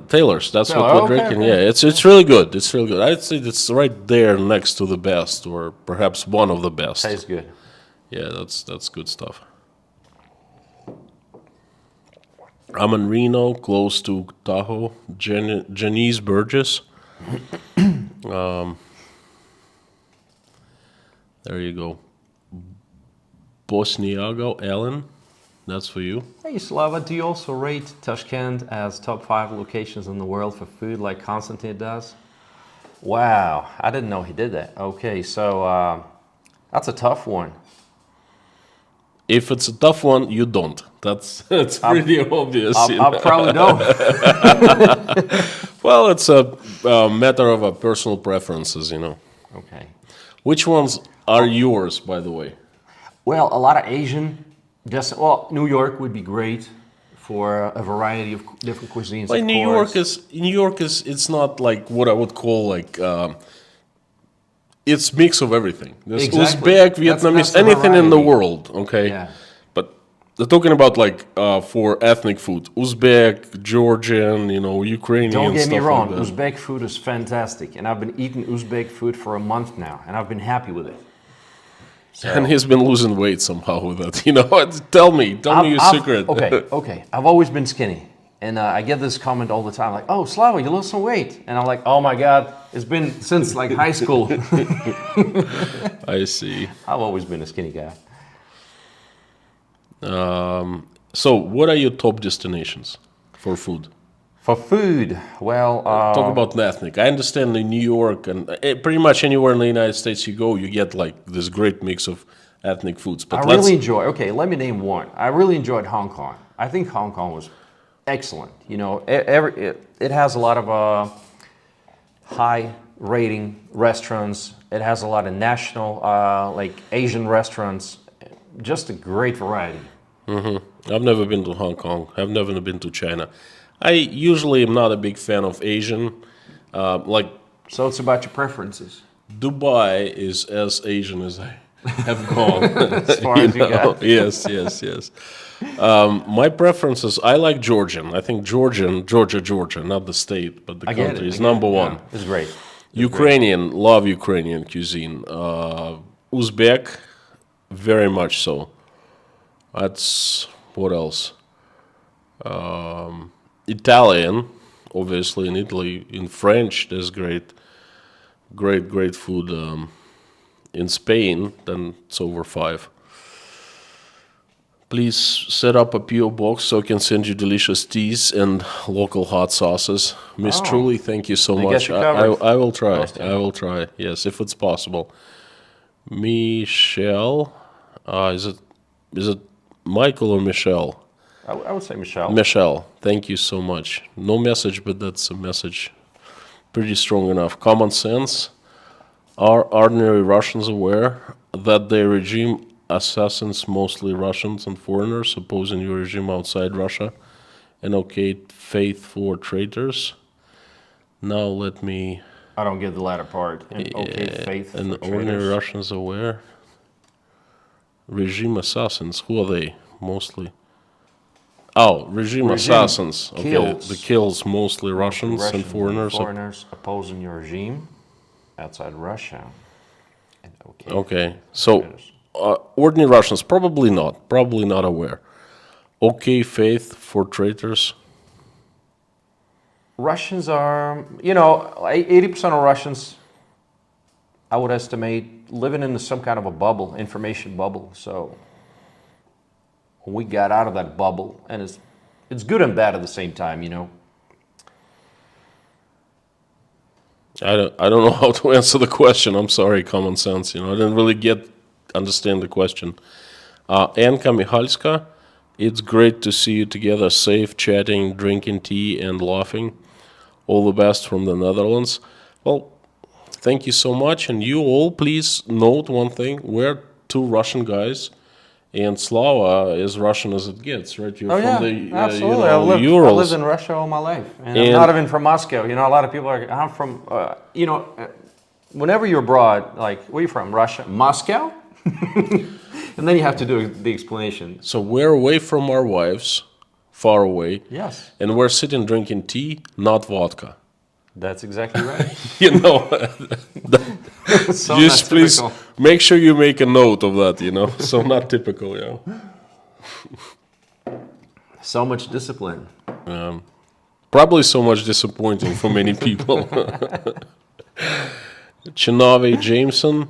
Taylor's. That's what Oh, we're okay, drinking. okay. Yeah, it's really good. It's really good. I'd say it's right there next to the best, or perhaps one of the best. Tastes good. Yeah, that's good stuff. I'm in Reno, close to Tahoe. Janice Burgess. There you go. Bosniago, Ellen. That's for you. Hey Slava, do you also rate Tashkent as top 5 locations in the world for food like Konstantin does? Wow, I didn't know he did that. Okay, so that's a tough one. If it's a tough one, you don't. That's pretty obvious. I probably don't. Well, it's a matter of personal preferences, Okay. Which ones are yours, by the way? Well, a lot of Asian. New York would be great for a variety of different cuisines. Well, of New course. York is it's not like what I would call like it's mix of everything. There's Exactly. Uzbek, That's Vietnamese, the anything in the variety. world. Okay, Yeah. but they're talking about like for ethnic food, Uzbek, Georgian, Ukrainian. Don't get me stuff wrong, like that. Uzbek food is fantastic, and I've been eating Uzbek food for a month now, and I've been happy with it. And he's been losing weight somehow with that. Tell me your secret. Okay. I've always been skinny, and I get this comment all the time, like, "Oh, Slava, you lost some weight," and I'm like, "Oh my God, it's been since like high school." I see. I've always been a skinny guy. So, what are your top destinations for food? For food, well, Talk about ethnic. I understand in New York and pretty much anywhere in the United States you go, you get like this great mix of ethnic foods. But I really enjoy. Okay, let me name one. I really enjoyed Hong Kong. I think Hong Kong was excellent. It has a lot of high rating restaurants. It has a lot of national, like Asian restaurants. Just a great variety. I've never been to Hong Kong. I've never been to China. I usually am not a big fan of Asian. Like So it's about your preferences. Dubai is as Asian as I have gone. As far as you got. Yes. My preferences, I like Georgian. I think Georgia, not the state, but the I get country it. is number one. Yeah, it's great. Ukrainian, love Ukrainian cuisine. Uzbek, very much so. That's, what else? Italian, obviously in Italy. In French, there's great food. In Spain, then it's over 5. Please set up a PO box so I can send you delicious teas and local hot sauces. Miss Truly, thank you so They much. get you covered. I will try. Awesome. I will try. Yes, if it's possible. Michelle, is it Michael or Michelle? I would say Michelle. Michelle, thank you so much. No message, but that's a message pretty strong enough. Common sense. Are ordinary Russians aware that their regime assassins mostly Russians and foreigners opposing your regime outside Russia and okay faith for traitors? Now let me... I don't get the latter part. And okay, faith. And for ordinary traitors. Russians aware? Regime assassins, who are they mostly? Oh, regime assassins. Okay, kills. the kills mostly Russians and foreigners. Foreigners opposing your regime outside Russia. And Okay, so traitors. ordinary Russians, probably not aware. Okay, faith for traitors. Russians are, 80% of Russians, I would estimate, living in some kind of a bubble, information bubble. So when we got out of that bubble, and it's good and bad at the same time, I don't know how to answer the question. I'm sorry, common sense. I didn't really understand the question. Anka Michalska, it's great to see you together, safe, chatting, drinking tea, and laughing. All the best from the Netherlands. Well, thank you so much. And you all, please note one thing: we're two Russian guys. And Slava is Russian as it gets, right? You're from the absolutely. I Urals. lived in Russia all my life, and I'm not even from Moscow. A lot of people are. I'm from. Whenever you're abroad, like, where are you from? Russia, Moscow, and then you have to do the explanation. So we're away from our wives, far away. Yes. And we're sitting drinking tea, not vodka. That's exactly right. So Just please make sure you make a note of that, So not typical, So much discipline. Probably so much disappointing for many people. Chinave Jameson.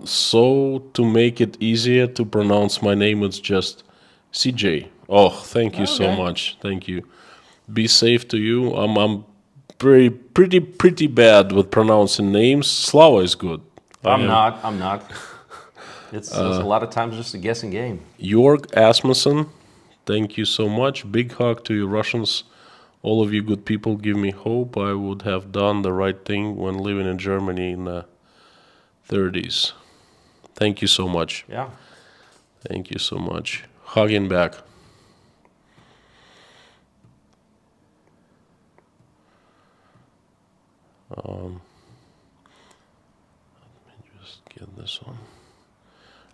So to make it easier to pronounce my name, it's just CJ. Oh, thank you so much. Thank you. Be safe to you. I'm pretty bad with pronouncing names. Slava is good. I'm not. It's a lot of times just a guessing game. Jorg Asmussen, thank you so much. Big hug to you Russians. All of you good people give me hope. I would have done the right thing when living in Germany in the 30s. Thank you so much. Yeah. Thank you so much. Hugging back. Let me just get this one.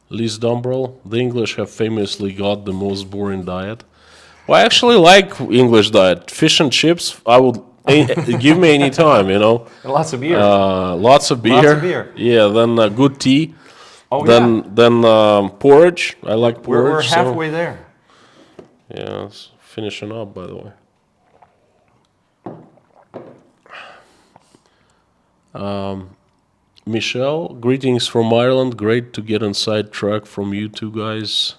Liz Dumbrell, the English have famously got the most boring diet. Well, I actually like English diet. Fish and chips, I would give me any time, And lots of beer. Lots of beer. Lots of beer. Yeah, then good tea. Oh, then porridge. I like porridge. We're halfway there. Yeah, it's finishing up, by the way. Michelle, greetings from Ireland. Great to get inside track from you guys.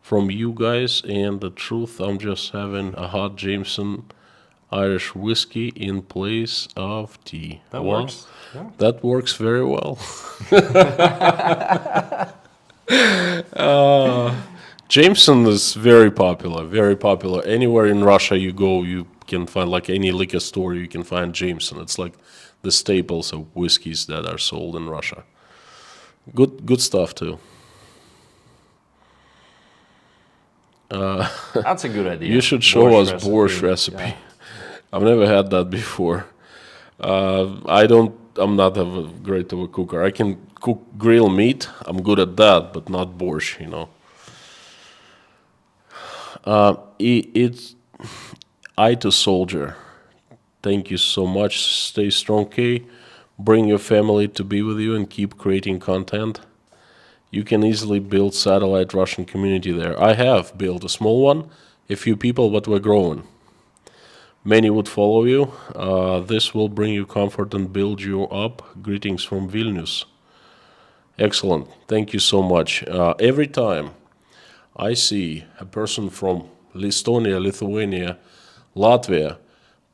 And the truth, I'm just having a hot Jameson Irish whiskey in place of tea. That works. Yeah. That works very well. Jameson is very popular. Anywhere in Russia you go, you can find, like any liquor store, you can find Jameson. It's like the staples of whiskeys that are sold in Russia. Good stuff too. That's a good idea. You should show us borscht recipe. Yeah. I've never had that before. I'm not great of a cooker. I can cook grill meat. I'm good at that, but not borscht, It's I to soldier. Thank you so much. Stay strong, Kay. Bring your family to be with you and keep creating content. You can easily build satellite Russian community there. I have built a small one, a few people, but we're growing. Many would follow you. This will bring you comfort and build you up. Greetings from Vilnius. Excellent. Thank you so much. Every time I see a person from Estonia, Lithuania, Latvia,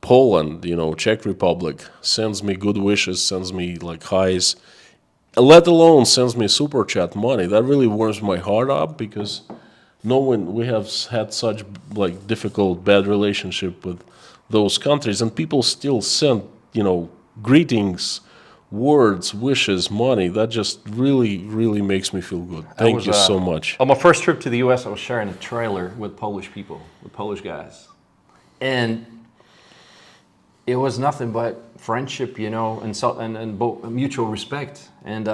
Poland, Czech Republic, sends me good wishes, sends me like highs, let alone sends me super chat money, that really warms my heart up, because knowing we have had such like difficult, bad relationship with those countries, and people still send, greetings, words, wishes, money, that just really makes me feel good. Thank you so much. On my first trip to the US, I was sharing a trailer with Polish people, with Polish guys. And it was nothing but friendship, and mutual respect. And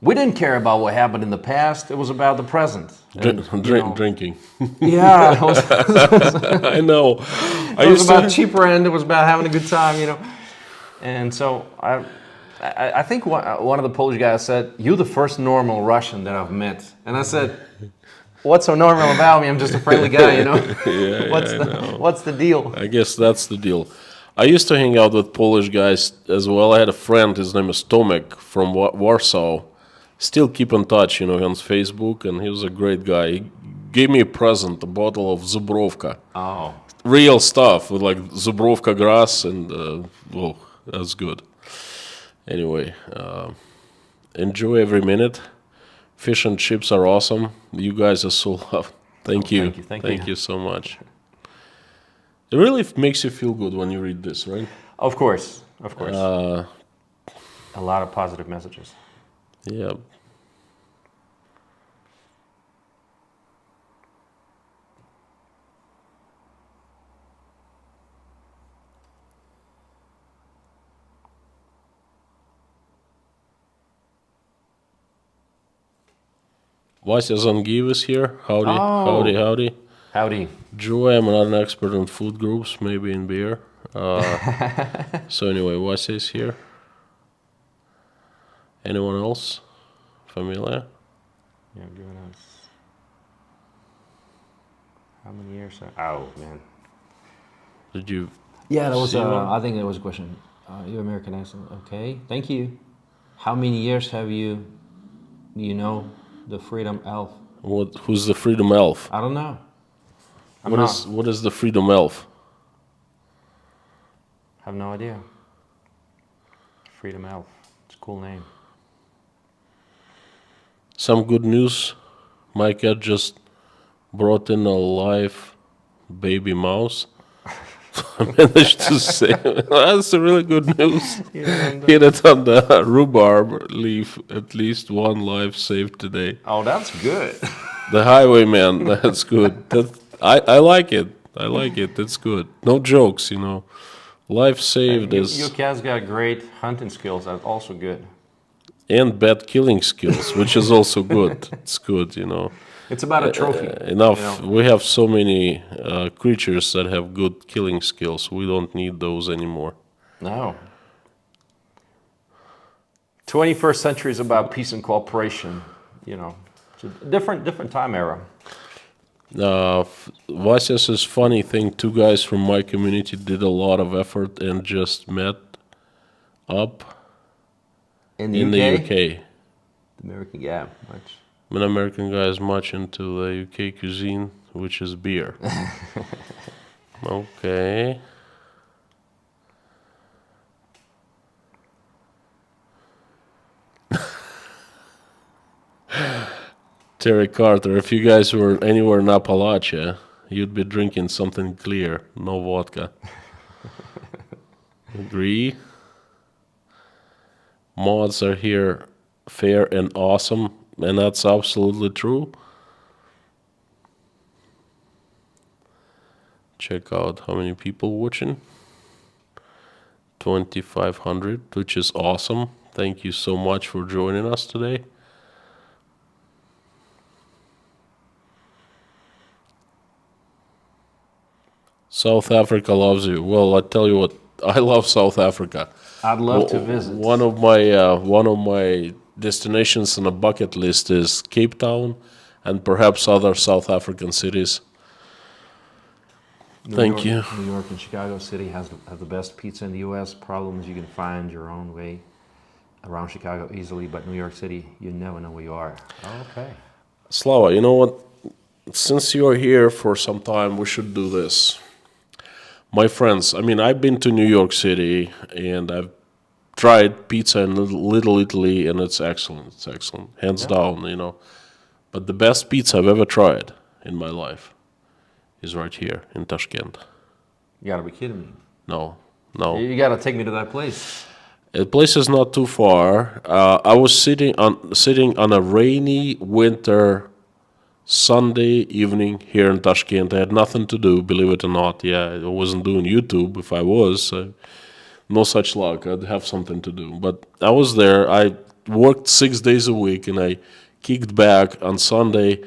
we didn't care about what happened in the past. It was about the present. Drinking. Yeah. I know. It was about cheaper end. It was about having a good time, And so I think one of the Polish guys said, "You're the first normal Russian that I've met." And I said, "What's so normal about me? I'm just a friendly guy, Yeah, What's the deal?" I guess that's the deal. I used to hang out with Polish guys as well. I had a friend, his name is Tomek from Warsaw. Still keep in touch, on Facebook, and he was a great guy. He gave me a present, a bottle of Zubrovka. Oh. Real stuff with like Zubrovka grass and That's good. Anyway, enjoy every minute. Fish and chips are awesome. You guys are so loved. Thank you. Thank you. So much. It really makes you feel good when you read this, right? Of course. A lot of positive messages. Yeah. Vasya Zangiv is here. Howdy, Oh. howdy. Howdy. Joy, I'm not an expert in food groups, maybe in beer. So anyway, Vasya is here. Anyone else familiar? Yeah, giving us. How many years? Oh, man. Did you? Yeah, that was. See one? I think that was a question. You American accent. Okay, thank you. How many years have you? You know, the Freedom Elf. What? Who's the Freedom Elf? I don't know. What is the Freedom Elf? I have no idea. Freedom Elf. It's a cool name. Some good news. My cat just brought in a live baby mouse. I managed to say that's a really good news. Hit it on the rhubarb leaf. At least one life saved today. Oh, that's good. The highwayman. That's good. I like it. I like it. That's good. No jokes, you know. Life saved is Your cat's got great hunting skills. That's also good. and bad killing skills, which is also good. It's good, you know. It's about a trophy. Enough. You know? We have so many creatures that have good killing skills. We don't need those anymore. No. 21st century is about peace and cooperation. You know, it's a different time era. Vasya says, funny thing, two guys from my community did a lot of effort and just met up In the in UK, the UK. American, yeah, much. An American guy is much into the UK cuisine, which is beer. Okay. Terry Carter, if you guys were anywhere in Appalachia, you'd be drinking something clear, no vodka. Agree? Mods are here fair and awesome, and that's absolutely true. Check out how many people watching. 2,500, which is awesome. Thank you so much for joining us today. South Africa loves you. Well, I tell you what, I love South Africa. I'd love to visit. One of my destinations on a bucket list is Cape Town, and perhaps other South African cities. Thank you. New York and Chicago City have the best pizza in the U.S. Problem is you can find your own way around Chicago easily, but New York City, you never know where you are. Okay. Slava, you know what? Since you're here for some time, we should do this. My friends, I mean, I've been to New York City, and I've tried pizza in Little Italy, and it's excellent. It's excellent. Hands down, you know. But the best pizza I've ever tried in my life is right here in Tashkent. You gotta be kidding me. No. You gotta take me to that place. The place is not too far. I was sitting on a rainy winter Sunday evening here in Tashkent. I had nothing to do, believe it or not. Yeah, I wasn't doing YouTube. If I was, no such luck. I'd have something to do. But I was there. I worked 6 days a week, and I kicked back on Sunday.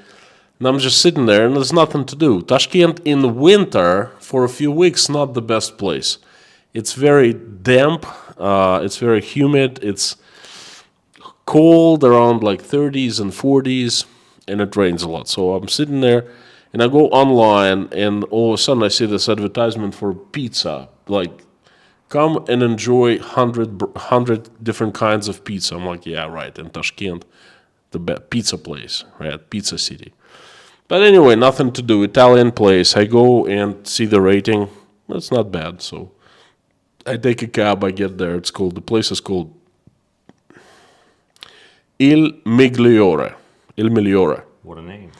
And I'm just sitting there, and there's nothing to do. Tashkent in the winter, for a few weeks, not the best place. It's very damp. It's very humid. It's cold, around like 30s and 40s. And it rains a lot. So I'm sitting there, and I go online, and all of a sudden I see this advertisement for pizza. Like, come and enjoy 100 different kinds of pizza. I'm like, yeah, right, in Tashkent, the pizza place, right, pizza city. But anyway, nothing to do, Italian place. I go and see the rating. It's not bad, so I take a cab, I get there. The place is called Il Migliore. Il Migliore. What a name.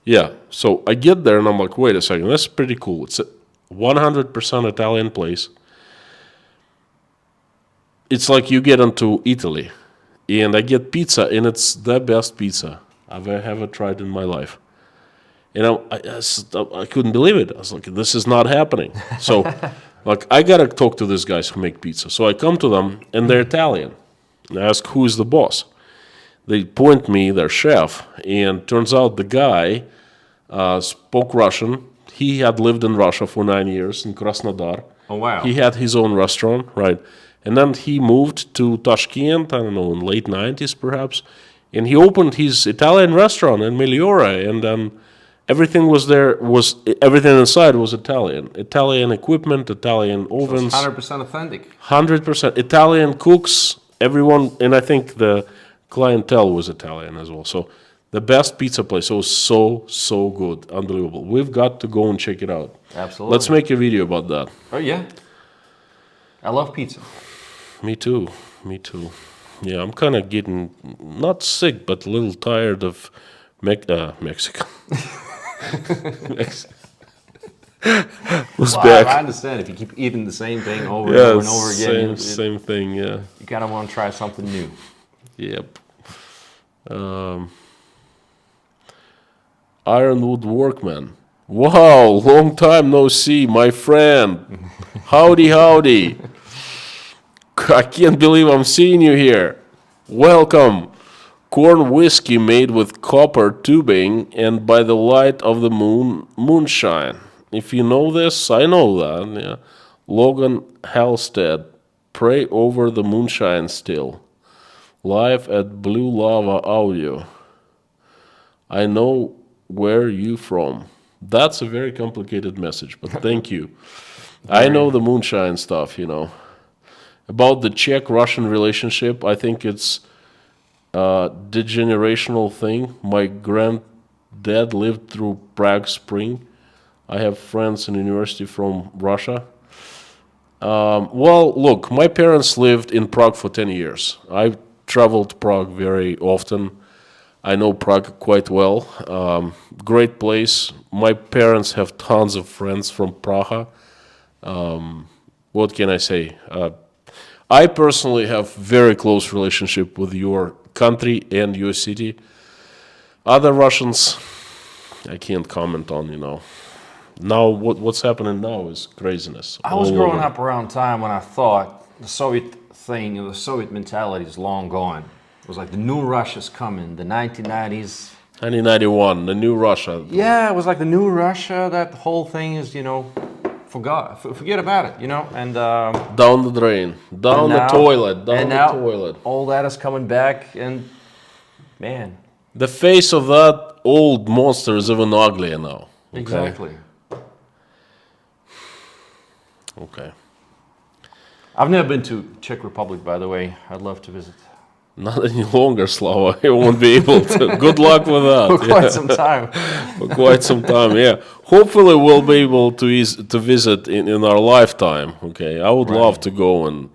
Yeah, so I get there and I'm like, wait a second, that's pretty cool. It's a 100% Italian place. It's like you get into Italy. And I get pizza, and it's the best pizza I've ever tried in my life. And I couldn't believe it. I was like, this is not happening. So, like, I got to talk to these guys who make pizza. So I come to them, and they're Italian. And I ask, who is the boss? They point me, their chef, and turns out the guy spoke Russian. He had lived in Russia for 9 years in Krasnodar. Oh, wow. He had his own restaurant, right? And then he moved to Tashkent, I don't know, in late 90s perhaps, and he opened his Italian restaurant in Migliore, and then everything everything inside was Italian. Italian equipment, Italian ovens. So it's 100% authentic. 100% Italian cooks, everyone, and I think the clientele was Italian as well. So the best pizza place. It was so good, unbelievable. We've got to go and check it out. Absolutely. Let's make a video about that. Oh, yeah. I love pizza. Me too. Yeah, I'm kind of getting, not sick, but a little tired of Mexico. Well, back. I understand if you keep eating the same thing over and over and over again. Same thing, yeah. You kind of want to try something new. Yep. Ironwood Workman. Wow, long time no see, my friend. Howdy. I can't believe I'm seeing you here. Welcome. Corn whiskey made with copper tubing and by the light of the moonshine. If you know this, I know that. Yeah. Logan Halstead, pray over the moonshine still. Live at Blue Lava Audio. I know where you from. That's a very complicated message, but thank you. I know the moonshine stuff, you know. About the Czech-Russian relationship, I think it's a degenerational thing. My granddad lived through Prague Spring. I have friends in university from Russia. Well, look, my parents lived in Prague for 10 years. I traveled Prague very often. I know Prague quite well. Great place. My parents have tons of friends from Prague. What can I say? I personally have very close relationship with your country and your city. Other Russians, I can't comment on, you know. Now, what's happening now is craziness. I was growing up around time when I thought the Soviet thing, the Soviet mentality is long gone. It was like the new Russia's coming, the 1990s. 1991, the new Russia. Yeah, it was like the new Russia, that whole thing is, you know, forget about it, you know, and down the drain, down the toilet. All that is coming back, and man, the face of that old monster is even uglier now. Okay? Exactly. Okay. I've never been to Czech Republic, by the way. I'd love to visit. Not any longer, Slava. You won't be able to. Good luck with that. For quite some time. For quite some time, yeah. Hopefully we'll be able to visit in our lifetime, okay? I would love to go, and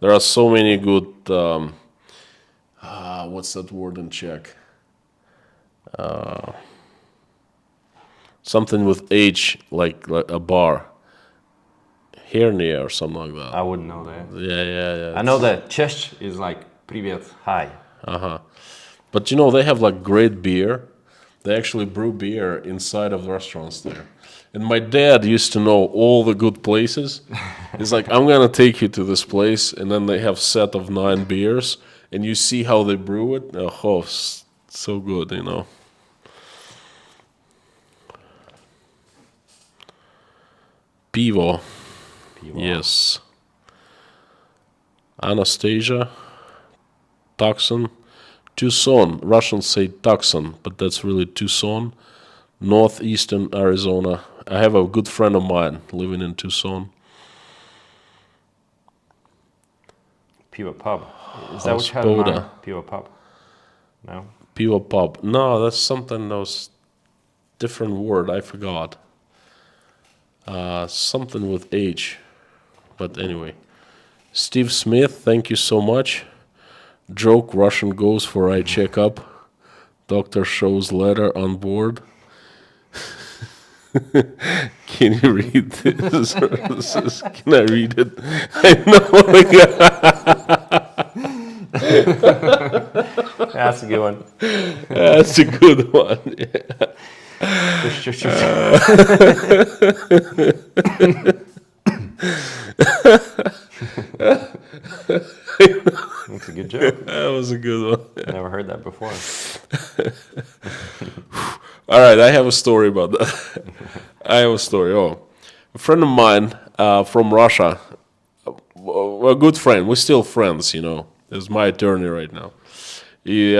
there are so many good, what's that word in Czech? Something with H, like a bar. Hernia or something like that. I wouldn't know that. Yeah. I know that Czech is like Privet, hi. But you know, they have like great beer. They actually brew beer inside of the restaurants there. And my dad used to know all the good places. He's like, I'm gonna take you to this place, and then they have set of 9 beers, and you see how they brew it. Oh, so good, you know. Pivo. Yes. Anastasia. Tucson. Tucson. Russians say Tucson, but that's really Tucson. Northeastern Arizona. I have a good friend of mine living in Tucson. Pivo Pub. Is that what you had in mind? Pivo Pub? No? Pivo Pub. No, that's something that was different word. I forgot. Something with H. But anyway. Steve Smith, thank you so much. Joke, Russian goes for eye checkup. Doctor shows letter on board. Can you read this? Can I read it? I know. That's a good one. That's a good one. That's a good joke. That was a good one. Never heard that before. All right, I have a story about that. I have a story. Oh, a friend of mine from Russia, a good friend. We're still friends, Is my attorney right now. He,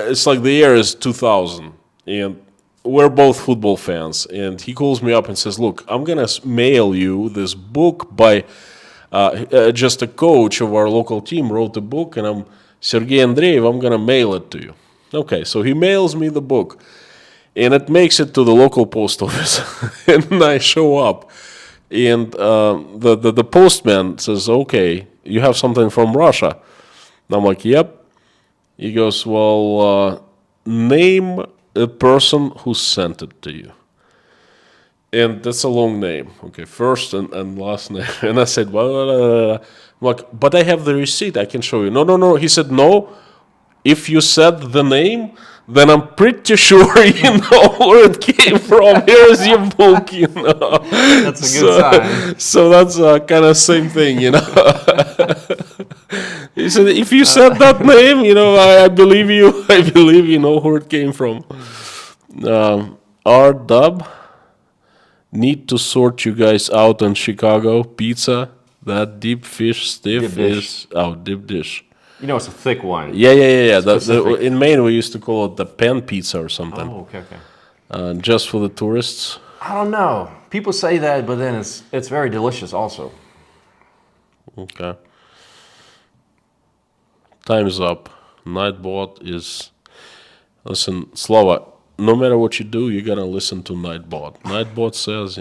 it's like the year is 2000, and we're both football fans. And he calls me up and says, "Look, I'm gonna mail you this book by just a coach of our local team wrote a book, and I'm Sergey Andreev. I'm gonna mail it to you." Okay, so he mails me the book, and it makes it to the local post office, and I show up, and the postman says, "Okay, you have something from Russia." And I'm like, "Yep." He goes, "Well, name a person who sent it to you." And that's a long name. Okay, first and last name. And I said, "Well, I'm like, but I have the receipt. I can show you." No. He said, "No. If you said the name, then I'm pretty sure you know where it came from. Here's your book, That's a good sign. So that's kind of same thing, He said, "If you said that name, I believe you. I believe you know where it came from." R-Dub, need to sort you guys out in Chicago. Pizza, that deep fish stiff Deep dish. is... deep dish. It's a thick one. Yeah. Specific. In Maine, we used to call it the pan pizza or something. Oh, okay. Just for the tourists. I don't know. People say that, but then it's very delicious also. Okay. Time's up. Nightbot is... Listen, Slava, no matter what you do, you gotta listen to Nightbot. Nightbot says,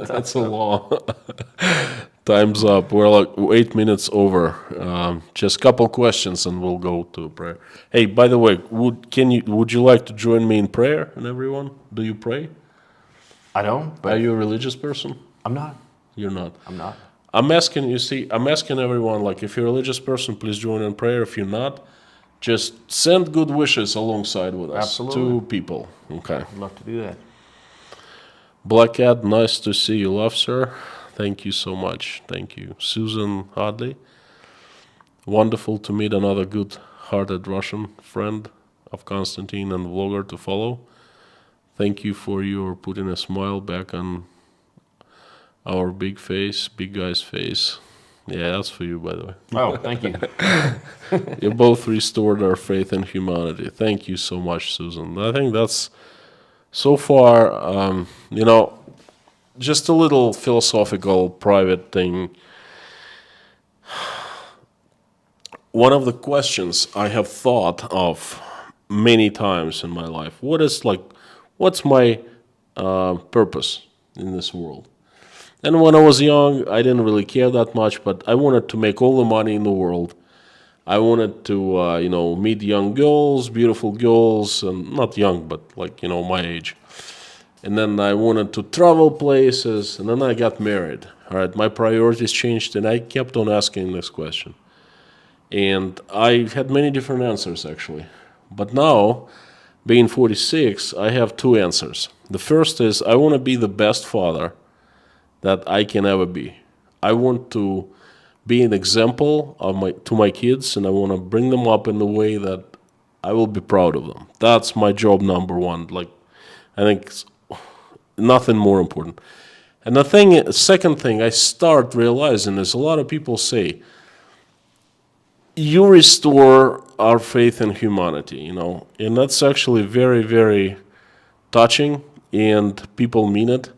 that's a law. Time's up. We're like 8 minutes over. Just a couple questions and we'll go to prayer. Hey, by the way, would you like to join me in prayer? And everyone, do you pray? I don't, Are but you a religious person? I'm not. You're not. I'm not. I'm asking everyone, like, if you're a religious person, please join in prayer. If you're not, just send good wishes alongside with us. Absolutely. To people. Okay. I'd love to do that. Black Cat, nice to see you, love, sir. Thank you so much. Thank you. Susan Hadley, wonderful to meet another good-hearted Russian friend of Konstantin and vlogger to follow. Thank you for your putting a smile back on our big guy's face. Yeah, that's for you, by the way. Oh, thank you. You both restored our faith in humanity. Thank you so much, Susan. I think that's, so far, just a little philosophical, private thing. One of the questions I have thought of many times in my life, what's my purpose in this world? And when I was young, I didn't really care that much, but I wanted to make all the money in the world. I wanted to, meet young girls, beautiful girls, and not young, but my age. And then I wanted to travel places, and then I got married. All right, my priorities changed, and I kept on asking this question. And I had many different answers, actually. But now, being 46, I have two answers. The first is I want to be the best father that I can ever be. I want to be an example to my kids, and I want to bring them up in a way that I will be proud of them. That's my job number one. I think it's nothing more important. And the second thing I start realizing is a lot of people say, you restore our faith in humanity, and that's actually very, very touching, and people mean it.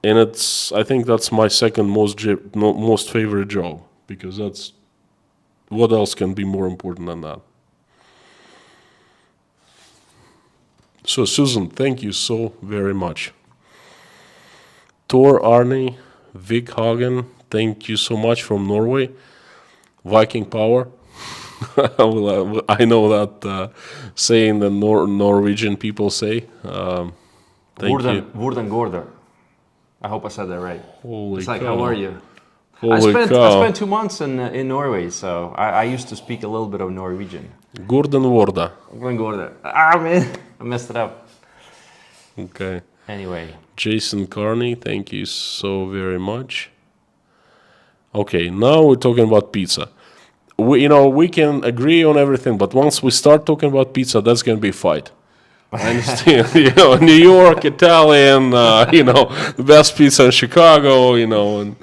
And I think that's my second most favorite job, because that's, what else can be more important than that? So Susan, thank you so very much. Tor Arne, Vig Hagen, thank you so much from Norway. Viking power. I know that saying the Norwegian people say. Thank you. Vorden Gorder. I hope I said that right. Holy It's like, cow. how are you? Holy I cow. spent 2 months in Norway, so I used to speak a little bit of Norwegian. Gordon Warda. Vorden Gorder. Ah, man, I messed it up. Okay. Anyway. Jason Carney, thank you so very much. Okay, now we're talking about pizza. We can agree on everything, but once we start talking about pizza, that's going to be a fight. I understand. New York, Italian, the best pizza in Chicago, and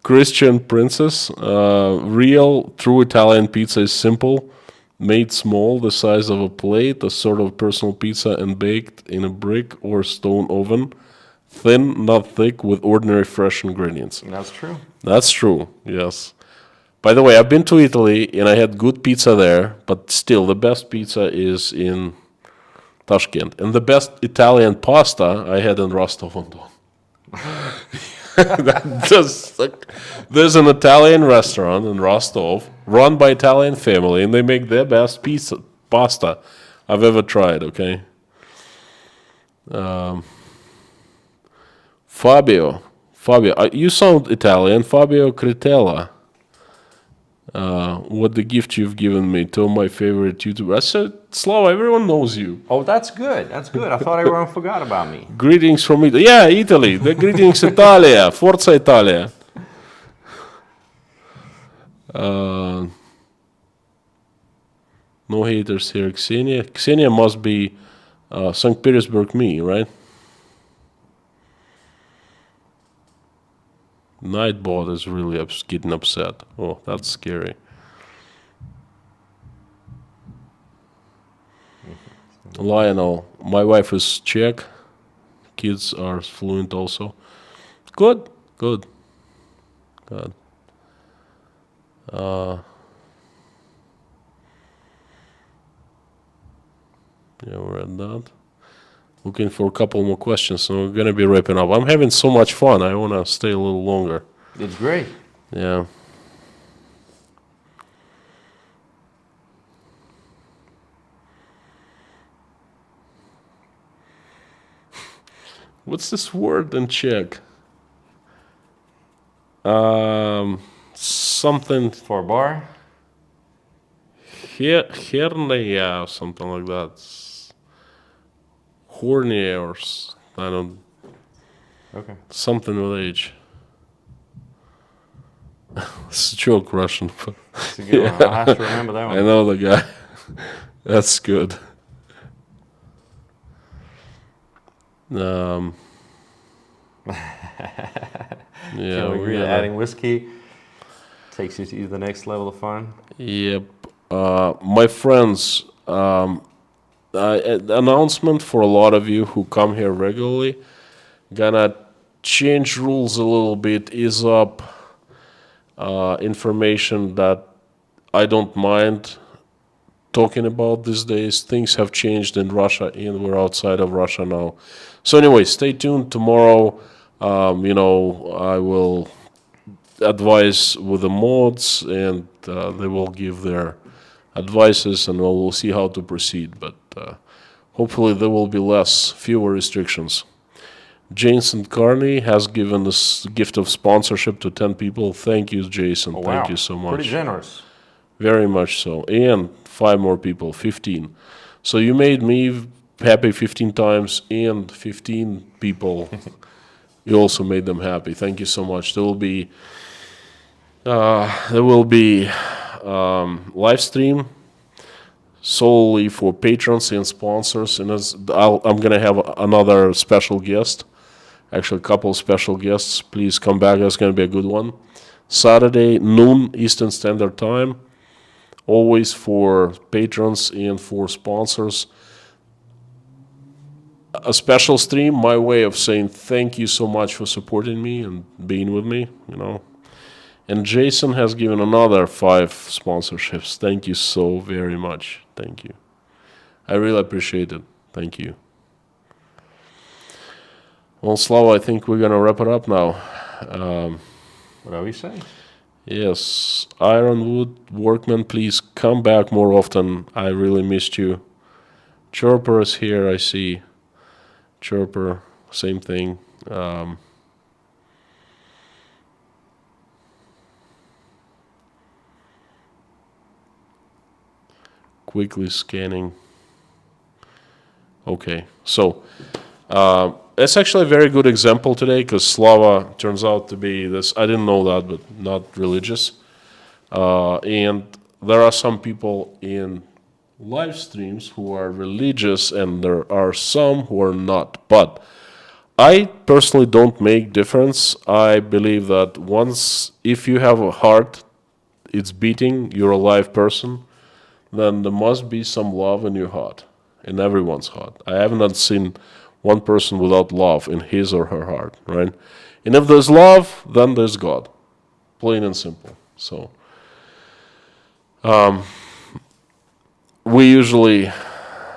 Christian Princess. Real, true Italian pizza is simple, made small, the size of a plate, a sort of personal pizza, and baked in a brick or stone oven. Thin, not thick, with ordinary fresh ingredients. That's true. That's true, yes. By the way, I've been to Italy and I had good pizza there, but still the best pizza is in Tashkent. And the best Italian pasta I had in Rostov-on-Don. There's an Italian restaurant in Rostov run by Italian family, and they make the best pasta I've ever tried, okay? Fabio, you sound Italian. Fabio Cretella. What the gift you've given me to my favorite YouTuber. I said, Slava, everyone knows you. Oh, that's good. That's good. I thought everyone forgot about me. Greetings from Italy. Yeah, Italy. The greetings Italia. Forza Italia. No haters here. Ksenia must be St. Petersburg me, right? Nightbot is really getting upset. Oh, that's scary. Lionel, my wife is Czech. Kids are fluent also. Good. Yeah, we're at that. Looking for a couple more questions, so we're going to be wrapping up. I'm having so much fun. I want to stay a little longer. It's great. Yeah. What's this word in Czech? Something For a bar? hernia or something like that. Horny or I don't. Okay. Something with H. It's a joke Russian. It's a good one. I'll have to remember that one. I know the guy. That's good. Yeah, Can we agree that adding whiskey takes you to the next level of fun? Yep. My friends, announcement for a lot of you who come here regularly, gonna change rules a little bit, ease up information that I don't mind talking about these days. Things have changed in Russia and we're outside of Russia now. So anyway, stay tuned. Tomorrow, I will advise with the mods and they will give their advices and we'll see how to proceed. But hopefully there will be fewer restrictions. Jason Carney has given this gift of sponsorship to 10 people. Thank you, Jason. Oh, Thank wow. you so much. Pretty generous. Very much so. And 5 more people, 15. So you made me happy 15 times and 15 people. You also made them happy. Thank you so much. There will be live stream solely for patrons and sponsors, and I'm gonna have another special guest, actually a couple special guests. Please come back. That's gonna be a good one. Saturday noon Eastern Standard Time, always for patrons and for sponsors. A special stream, my way of saying thank you so much for supporting me and being with me, And Jason has given another 5 sponsorships. Thank you so very much. Thank you. I really appreciate it. Thank you. Well, Slava, I think we're going to wrap it up now. What are we saying? Yes, Ironwood workman, please come back more often. I really missed you. Chirper is here. I see. Chirper, same thing. Quickly scanning. Okay, so it's actually a very good example today because Slava turns out to be this. I didn't know that, but not religious. And there are some people in live streams who are religious, and there are some who are not. But I personally don't make difference. I believe that once, if you have a heart, it's beating, you're a live person, then there must be some love in your heart, in everyone's heart. I haven't seen one person without love in his or her heart, right? And if there's love, then there's God, plain and simple. So we usually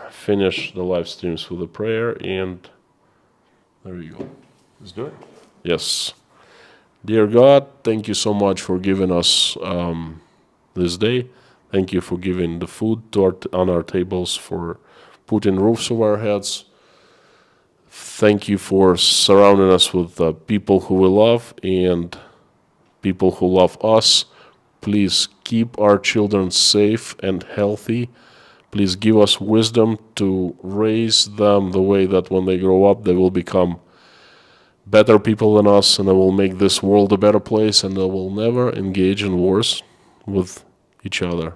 finish the live streams with a prayer, and there you go. Let's do it. Yes. Dear God, thank you so much for giving us this day. Thank you for giving the food on our tables, for putting roofs over our heads. Thank you for surrounding us with people who we love and people who love us. Please keep our children safe and healthy. Please give us wisdom to raise them the way that when they grow up, they will become better people than us, and they will make this world a better place, and they will never engage in wars with each other.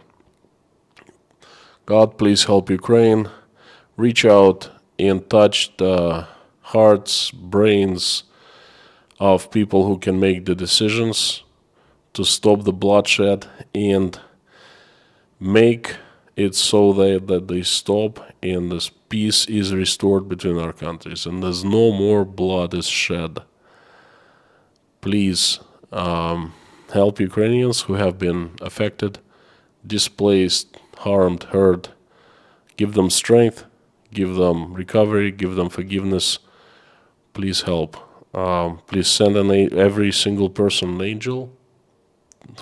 God, please help Ukraine reach out and touch the hearts, brains of people who can make the decisions to stop the bloodshed and make it so that they stop and this peace is restored between our countries and there's no more blood is shed. Please help Ukrainians who have been affected, displaced, harmed, hurt. Give them strength, give them recovery, give them forgiveness. Please help. Please send every single person an angel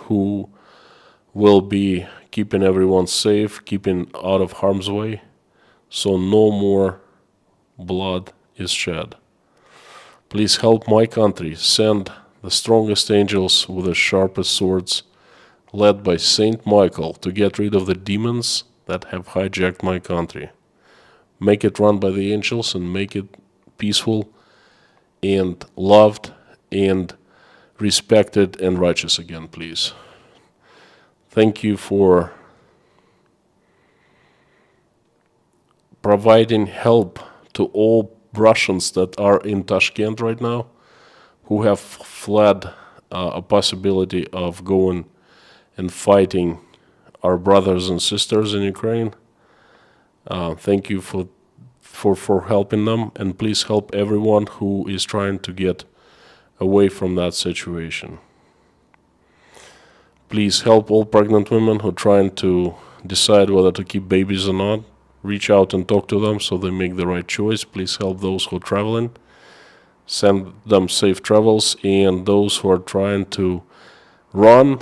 who will be keeping everyone safe, keeping out of harm's way, so no more blood is shed. Please help my country. Send the strongest angels with the sharpest swords, led by Saint Michael, to get rid of the demons that have hijacked my country. Make it run by the angels and make it peaceful and loved and respected and righteous again, please. Thank you for providing help to all Russians that are in Tashkent right now, who have fled a possibility of going and fighting our brothers and sisters in Ukraine. Thank you for helping them, and please help everyone who is trying to get away from that situation. Please help all pregnant women who are trying to decide whether to keep babies or not. Reach out and talk to them so they make the right choice. Please help those who are traveling. Send them safe travels, and those who are trying to run,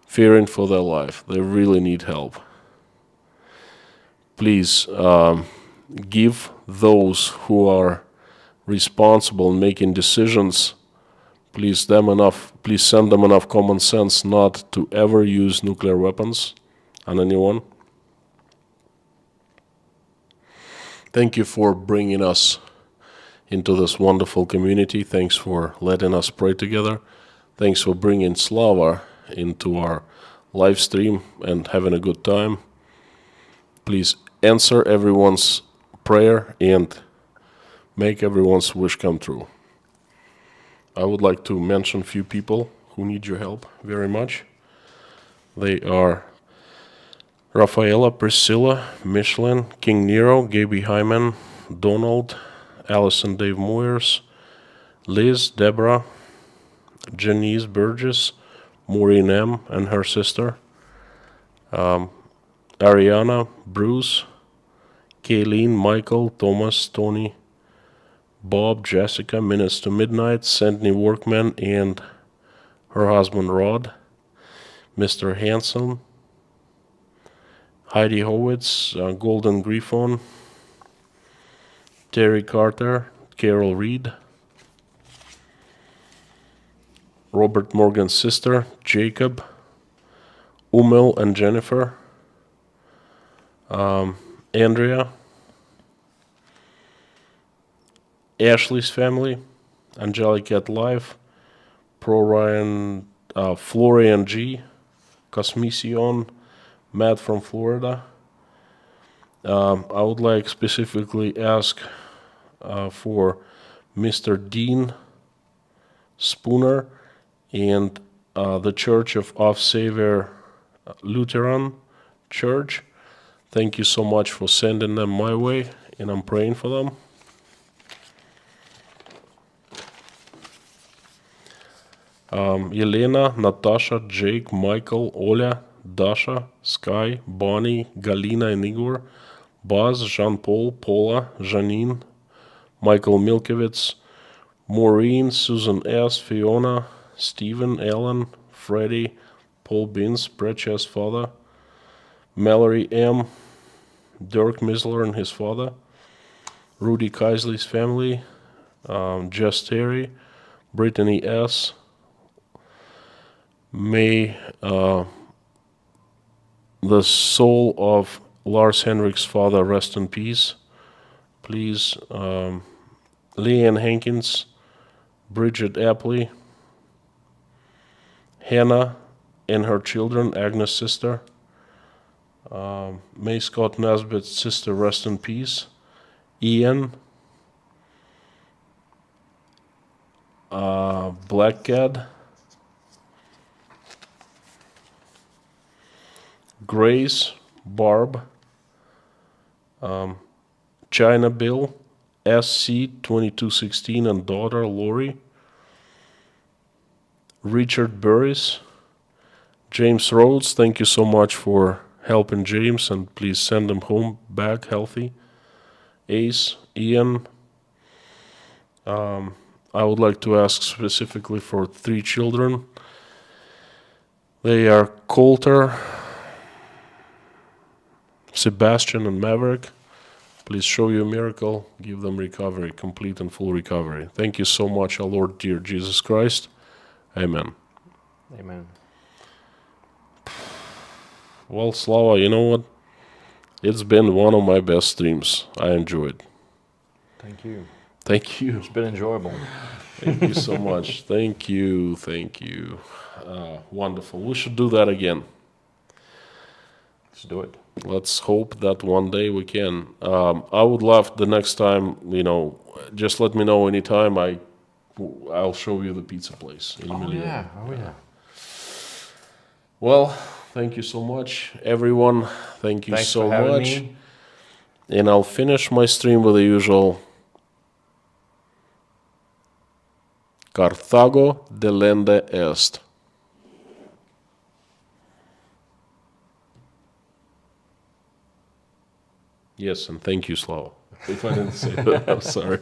fearing for their life. They really need help. Please give those who are responsible in making decisions, please send them enough common sense not to ever use nuclear weapons on anyone. Thank you for bringing us into this wonderful community. Thanks for letting us pray together. Thanks for bringing Slava into our live stream and having a good time. Please answer everyone's prayer and make everyone's wish come true. I would like to mention a few people who need your help very much. They are Rafaela, Priscilla, Michelin, King Nero, Gaby Hyman, Donald, Allison Dave Moyers, Liz, Deborah, Janice Burgess, Maureen M. and her sister, Ariana, Bruce, Kayleen, Michael, Thomas, Tony, Bob, Jessica, Minutes to Midnight, Sandney Workman, and her husband Rod, Mr. Hanson, Heidi Howitz, Golden Griffon, Terry Carter, Carol Reed, Robert Morgan's sister, Jacob, Umel and Jennifer, Andrea, Ashley's family, Angelic at Life, Pro Ryan, Florian G, Cosmision, Matt from Florida. I would like specifically ask for Mr. Dean Spooner and the Church of Savior Lutheran Church. Thank you so much for sending them my way, and I'm praying for them. Elena, Natasha, Jake, Michael, Oля, Dasha, Sky, Bonnie, Galina and Igor, Buzz, Jean-Paul, Paula, Janine, Michael Milkowitz, Maureen, Susan S., Fiona, Stephen, Ellen, Freddie, Paul Binns, Precious father, Mallory M., Dirk Misler and his father, Rudy Kaisley's family, Jess Terry, Brittany S., may the soul of Lars Henrik's father rest in peace. Please, Leanne Hankins, Bridget Apley, Hannah and her children, Agnes' sister. May Scott Nesbitt's sister rest in peace. Ian, Black Cat, Grace, Barb, China Bill, SC 2216 and daughter Lori, Richard Burris, James Rhodes, thank you so much for helping James, and please send him home back healthy. Ace, Ian, I would like to ask specifically for 3 children. They are Coulter, Sebastian and Maverick. Please show you a miracle, give them recovery, complete and full recovery. Thank you so much, our Lord, dear Jesus Christ. Amen. Amen. Well, Slava, you know what? It's been one of my best streams. I enjoyed. Thank you. Thank you. It's been enjoyable. Thank you so much. Thank you. Wonderful. We should do that again. Let's do it. Let's hope that one day we can. I would love the next time, just let me know anytime. I'll show you the pizza place in Emilio. Yeah. Well, thank you so much, everyone. Thank you Thanks so for having much. me. And I'll finish my stream with the usual Carthago delende est. Yes, and thank you, Slava. If I didn't say that, I'm sorry.